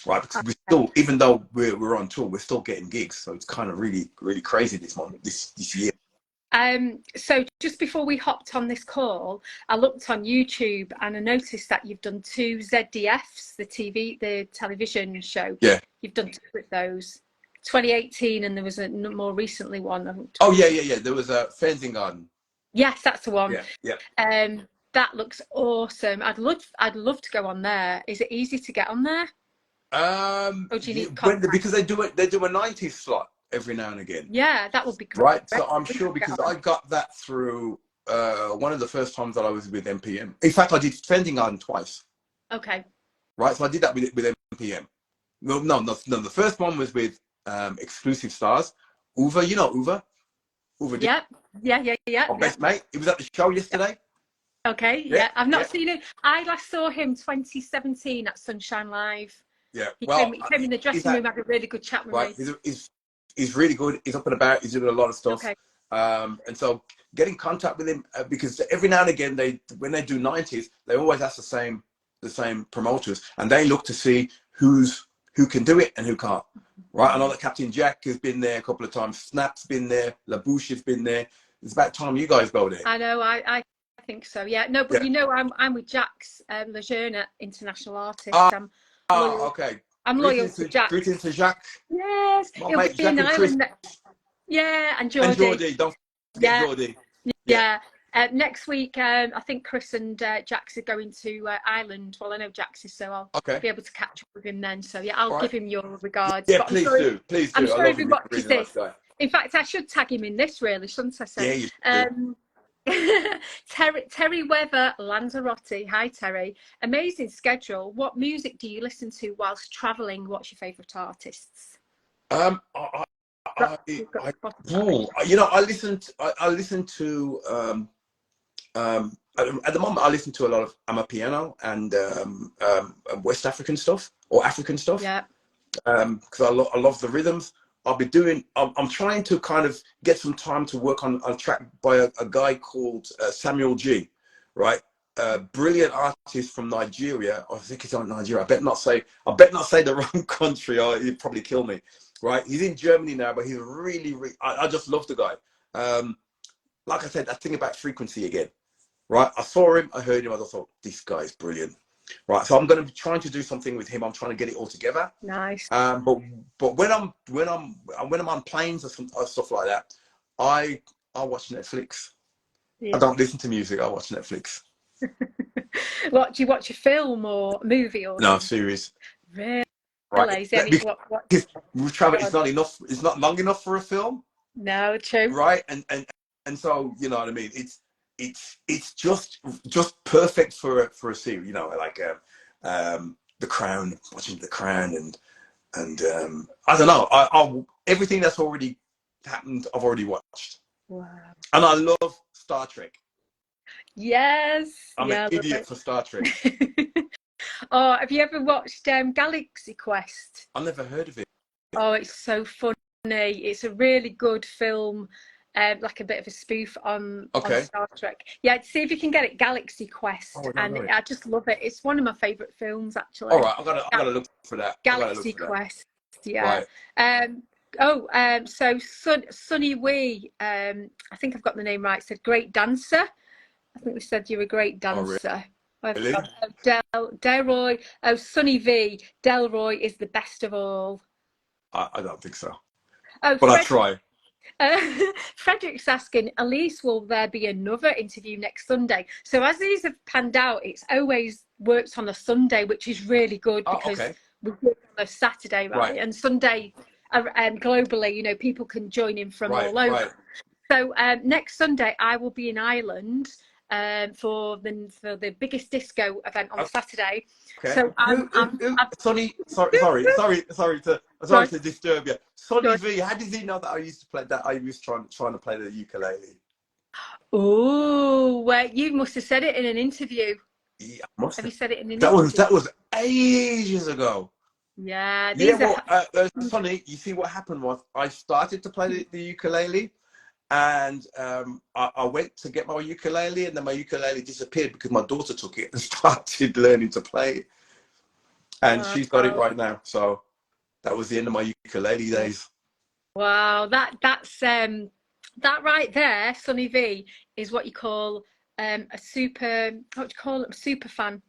right? Because we still, even though we're on tour, we're still getting gigs. So it's kind of really, really crazy this year. So just before we hopped on this call, I looked on YouTube and I noticed that you've done 2 ZDFs, the television show. Yeah. You've done 2 with those. 2018, and there was a more recently one. Oh yeah. There was a fencing garden. Yes, that's the one. Yeah. That looks awesome. I'd love to go on there. Is it easy to get on there? Or do you need because they do a 90s slot every now and again. Yeah, that would be great. Right. So I'm sure, because I got that through one of the first times that I was with MPM. In fact, I did fencing garden twice. Okay. Right. So I did that with MPM. No. The first one was with Exclusive Stars. Uwe, you know Uwe? Uwe did. Yeah. Our best mate. He was at the show yesterday. Okay, yeah. I've not seen him. I last saw him 2017 at Sunshine Live. Yeah. He came in the dressing room, had a really good chat with me. He's really good. He's up and about. He's doing a lot of stuff. Okay. And so get in contact with him, because every now and again when they do 90s, they always ask the same promoters, and they look to see who can do it and who can't. Right. I know that Captain Jack has been there a couple of times. Snap's been there. La Bouche has been there. It's about time you guys go there. I know. I think so. Yeah. No, but you know, I'm with Jax Lejeune, international artist. Okay. I'm loyal to Jack. Greetings to Jacques. Yes. He'll be in Ireland. Yeah, and Geordie. Don't forget Geordie. Yeah. Next week, I think Chris and Jax are going to Ireland. Well, I know Jax is, so I'll be able to catch up with him then. So yeah, I'll give him your regards. Yeah, please do. I'm sure if he watches this. In fact, I should tag him in this, really, shouldn't I? Say? Yeah, you should. Terry Weather Lanzarote. Hi, Terry. Amazing schedule. What music do you listen to whilst travelling? What's your favourite artists? You know, I listen to at the moment I listen to a lot of Amapiano and West African stuff, or African stuff. Yeah. Because I love the rhythms. I'm trying to kind of get some time to work on a track by a guy called Samuel G. Right. Brilliant artist from Nigeria. I think he's on Nigeria. I bet not say the wrong country, or he'd probably kill me. Right, he's in Germany now, but he's really I just love the guy. Like I said, that thing about frequency again. Right, I saw him, I heard him, I just thought, this guy is brilliant. Right, so I'm going to be trying to do something with him. I'm trying to get it all together. Nice. But when I'm on planes or stuff like that, I watch Netflix. Yeah. I don't listen to music. I watch Netflix. What do you watch? A film or a movie or? No, series. Really? Right. It's not enough. It's not long enough for a film. No, true. Right, and so you know what I mean. It's just perfect for a series. You know, like The Crown. Watching The Crown and I don't know. I'll everything that's already happened, I've already watched. Wow. And I love Star Trek. Yes. I'm an idiot for Star Trek. Oh, have you ever watched Galaxy Quest? I've never heard of it. Oh, it's so funny. It's a really good film, like a bit of a spoof on Star Trek. Yeah, see if you can get it, Galaxy Quest. I just love it. It's one of my favourite films, actually. All right, I gotta look for that. Galaxy Quest. Yeah. Right. So Sunny Wee, I think I've got the name right, said great dancer. I think we said you're a great dancer. Oh, really? Delroy, Sunny V, Delroy is the best of all. I don't think so. Oh, but I try. Frederick's asking, Elyse, will there be another interview next Sunday? So as these have panned out, it's always worked on a Sunday, which is really good because we work on a Saturday, right? And Sunday, globally, you know, people can join in from all over. Right. So next Sunday, I will be in Ireland. For the biggest disco event on Saturday. Okay. So Sonny, sorry to disturb you. Sonny V, how did he know that I used to play that? I was trying to play the ukulele. Oh, well, you must have said it in an interview. Yeah, have you said it in an interview? That was ages ago. Yeah. Sonny, you see what happened was I started to play the ukulele. And I went to get my ukulele, and then my ukulele disappeared because my daughter took it and started learning to play. and she's got it right now. So that was the end of my ukulele days. Wow, that's that right there, Sonny V, is what you call a super, what do you call it, a super fan,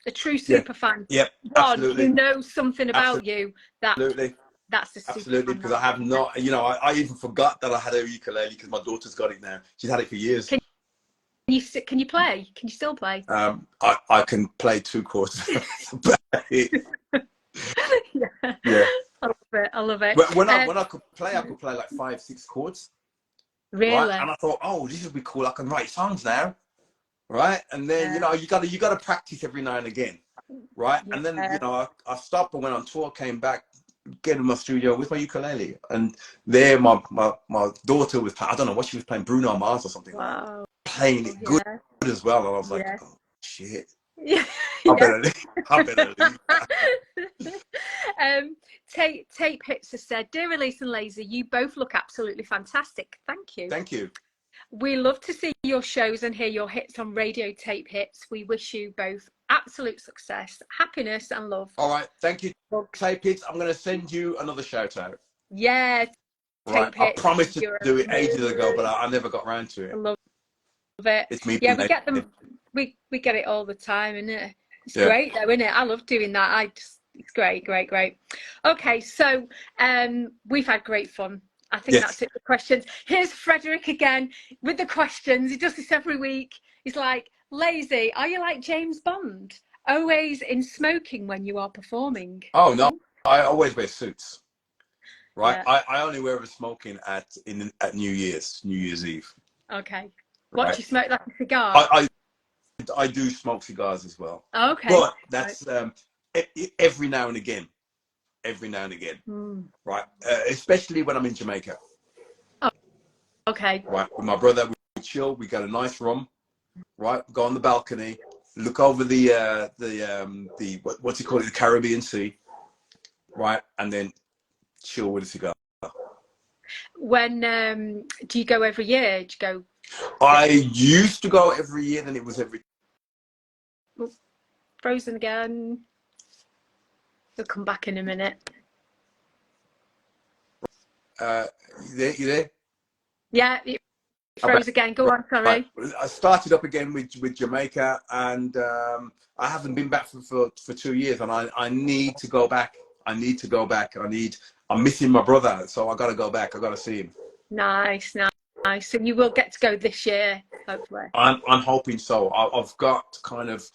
a true super fan. Yep, One absolutely. who knows something about you. Absolutely. That's the super absolutely, because I have not, you know, I even forgot that I had a ukulele because my daughter's got it now. She's had it for years. Can you play? Can you still play? I can play 2 chords. Yeah. I love it. When I could play like 5, 6 chords. Really? Right? And I thought, oh, this would be cool. I can write songs now, right? And then you know, you gotta practice every now and again, right? And then you know, I stopped and went on tour, came back, get in my studio with my ukulele, and there my daughter was, I don't know what she was playing, Bruno Mars or something. Wow. Playing it good as well, and I was like, oh shit. Yeah. I better leave. Tape Hits has said, "Dear Elyse and Layzee, you both look absolutely fantastic. Thank you. Thank you. We love to see your shows and hear your hits on Radio Tape Hits. We wish you both absolute success, happiness, and love." All right, thank you, Tape Hits. I'm going to send you another shout out. Yeah. Right. I promised to do it ages ago, but I never got around to it. I love it. It's me. Yeah, we get them. We get it all the time, isn't it? It's great though, isn't it? I love doing that. It's great. Okay, so we've had great fun. I think that's it for questions. Here's Frederick again with the questions. He does this every week. He's like, "Layzee, are you like James Bond? Always in smoking when you are performing?" Oh no, I always wear suits. Right, yeah. I only wear a smoking at New Year's Eve. Okay. What do you smoke, like a cigar? I do smoke cigars as well. Okay. But that's every now and again. Right, especially when I'm in Jamaica. Oh, okay. Right, with my brother, we chill. We got a nice room. Right, go on the balcony, look over the what's it called, the Caribbean Sea. Right, and then chill with a cigar. When do you go every year? Do you go? I used to go every year, then it was every. Frozen again. We'll come back in a minute. You there? Yeah, it froze again. Go on, sorry. Right. I started up again with Jamaica, and I haven't been back for 2 years, and I need to go back. I'm missing my brother, so I got to go back. I got to see him. Nice. And you will get to go this year, hopefully. I'm hoping so. I've got kind of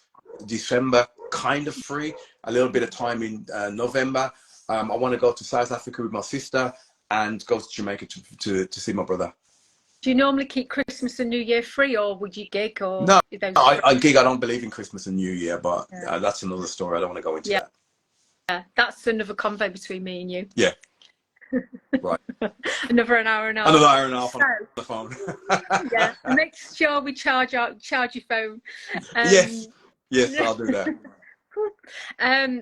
December kind of free, a little bit of time in November. I want to go to South Africa with my sister and go to Jamaica to see my brother. Do you normally keep Christmas and New Year free, or would you gig? Or no, I gig. I don't believe in Christmas and New Year, but that's another story. I don't want to go into that. Yeah, that's another convo between me and you. Yeah. Right. Another hour and a half on the phone. Yeah, make sure we charge your phone. Yes, I'll do that.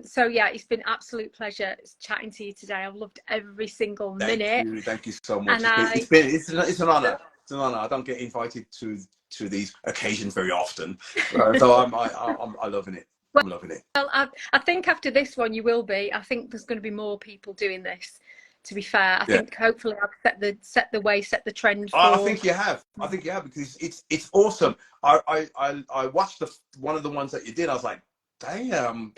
So yeah, it's been absolute pleasure chatting to you today. I've loved every single minute. Thank you so much. It's an honor. It's an honor. I don't get invited to these occasions very often, so I'm loving it. I'm loving it. Well, I think after this one you will be. I think there's going to be more people doing this. To be fair, I think hopefully I've set the trend. I think you have. Because it's awesome. I watched one of the ones that you did. I was like, damn,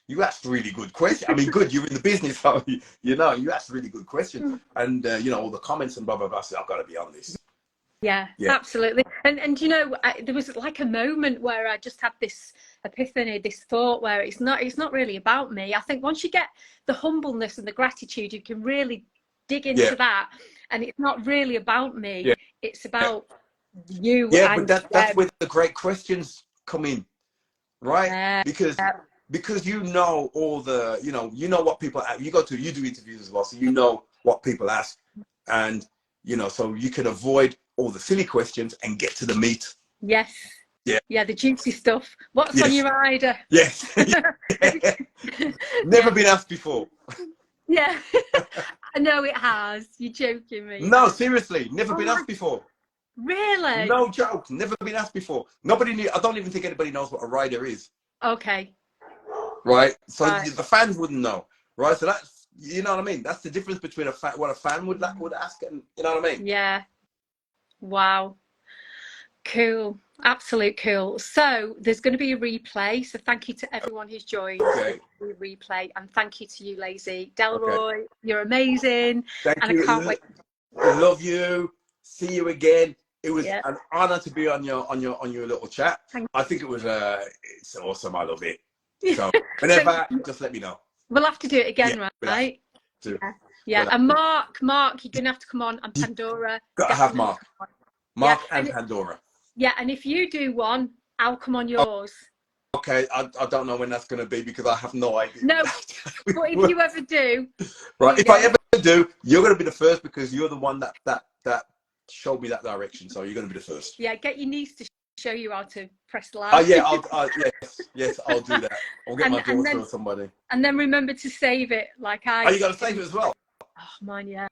you asked really good questions. I mean, good, you're in the business, so you asked really good questions, and all the comments and blah blah blah. I said, I've got to be on this. Yeah, absolutely. And there was like a moment where I just had this epiphany, this thought where it's not really about me. I think once you get the humbleness and the gratitude, you can really dig into that, and it's not really about me. It's about you. Yeah, but that's where the great questions come in, right? Because all the what people you do interviews as well, so you know what people ask, and so you can avoid all the silly questions and get to the meat. Yes. Yeah, the juicy stuff. What's on your rider? Yes. Never been asked before. Yeah. I know it has. You're joking me. No, seriously, never been asked before. Really? No joke, never been asked before. Nobody knew. I don't even think anybody knows what a rider is. Okay. right? So Right. the fans wouldn't know, right? So that's, you know what I mean? That's the difference between what a fan would ask, and you know what I mean? Yeah. Wow. Cool. Absolute cool. So there's going to be a replay. So thank you to everyone who's joined. Okay. The replay, and thank you to you, Layzee. Delroy, Okay. you're amazing. Thank and you. I can't wait. Love you. See you again. It was Yeah. an honor to be on your little chat. I think it was it's awesome. I love it. So whenever, just let me know. We'll have to do it again, Yeah, right? Yeah. And Mark, you're gonna have to come on, and Pandora. Gotta have Mark. Mark and Pandora. Yeah, and if you do one, I'll come on yours. Okay, I don't know when that's going to be because I have no idea. No, but if you ever do, right? If I ever do, you're going to be the first because you're the one that showed me that direction. So you're going to be the first. Yeah, get your niece to show you how to press live. Oh yeah, yes, I'll do that. I'll get my daughter or somebody. And then remember to save it, like I. Oh, you got to save it as well. Oh, mine, yeah.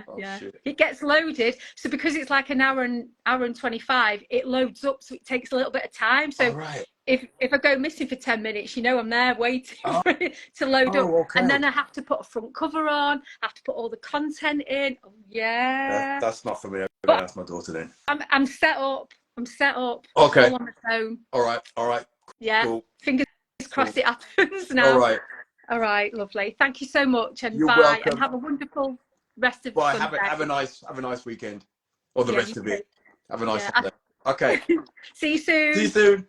Oh, yeah, shit. It gets loaded, so because it's like an hour and 25, it loads up, so it takes a little bit of time. So if I go missing for 10 minutes, you know I'm there waiting for it to load up. Okay. And then I have to put a front cover on, I have to put all the content in. Oh, yeah, that's not for me. That's my daughter then. I'm set up. Okay. All on my phone. All right. Yeah, cool. Fingers crossed it happens now. All right, lovely. Thank you so much, and bye. Welcome. And have a wonderful rest of Sunday. Have a nice weekend, or the rest of it. Have a nice Sunday. Okay. See you soon.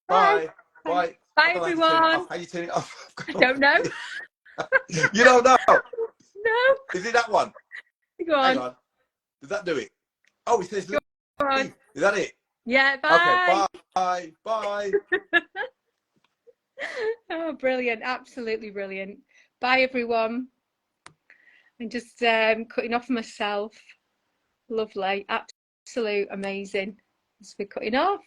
Bye. Bye Everyone. How you turn it off? I don't know. You don't know? No. Is it that one? Go on. Hang on. Does that do it? Oh, it says. Go on. Is that it? Yeah. Bye. Okay. Bye. Oh, brilliant! Absolutely brilliant. Bye, everyone. I'm just cutting off myself. Lovely. Absolute amazing. Just be cutting off.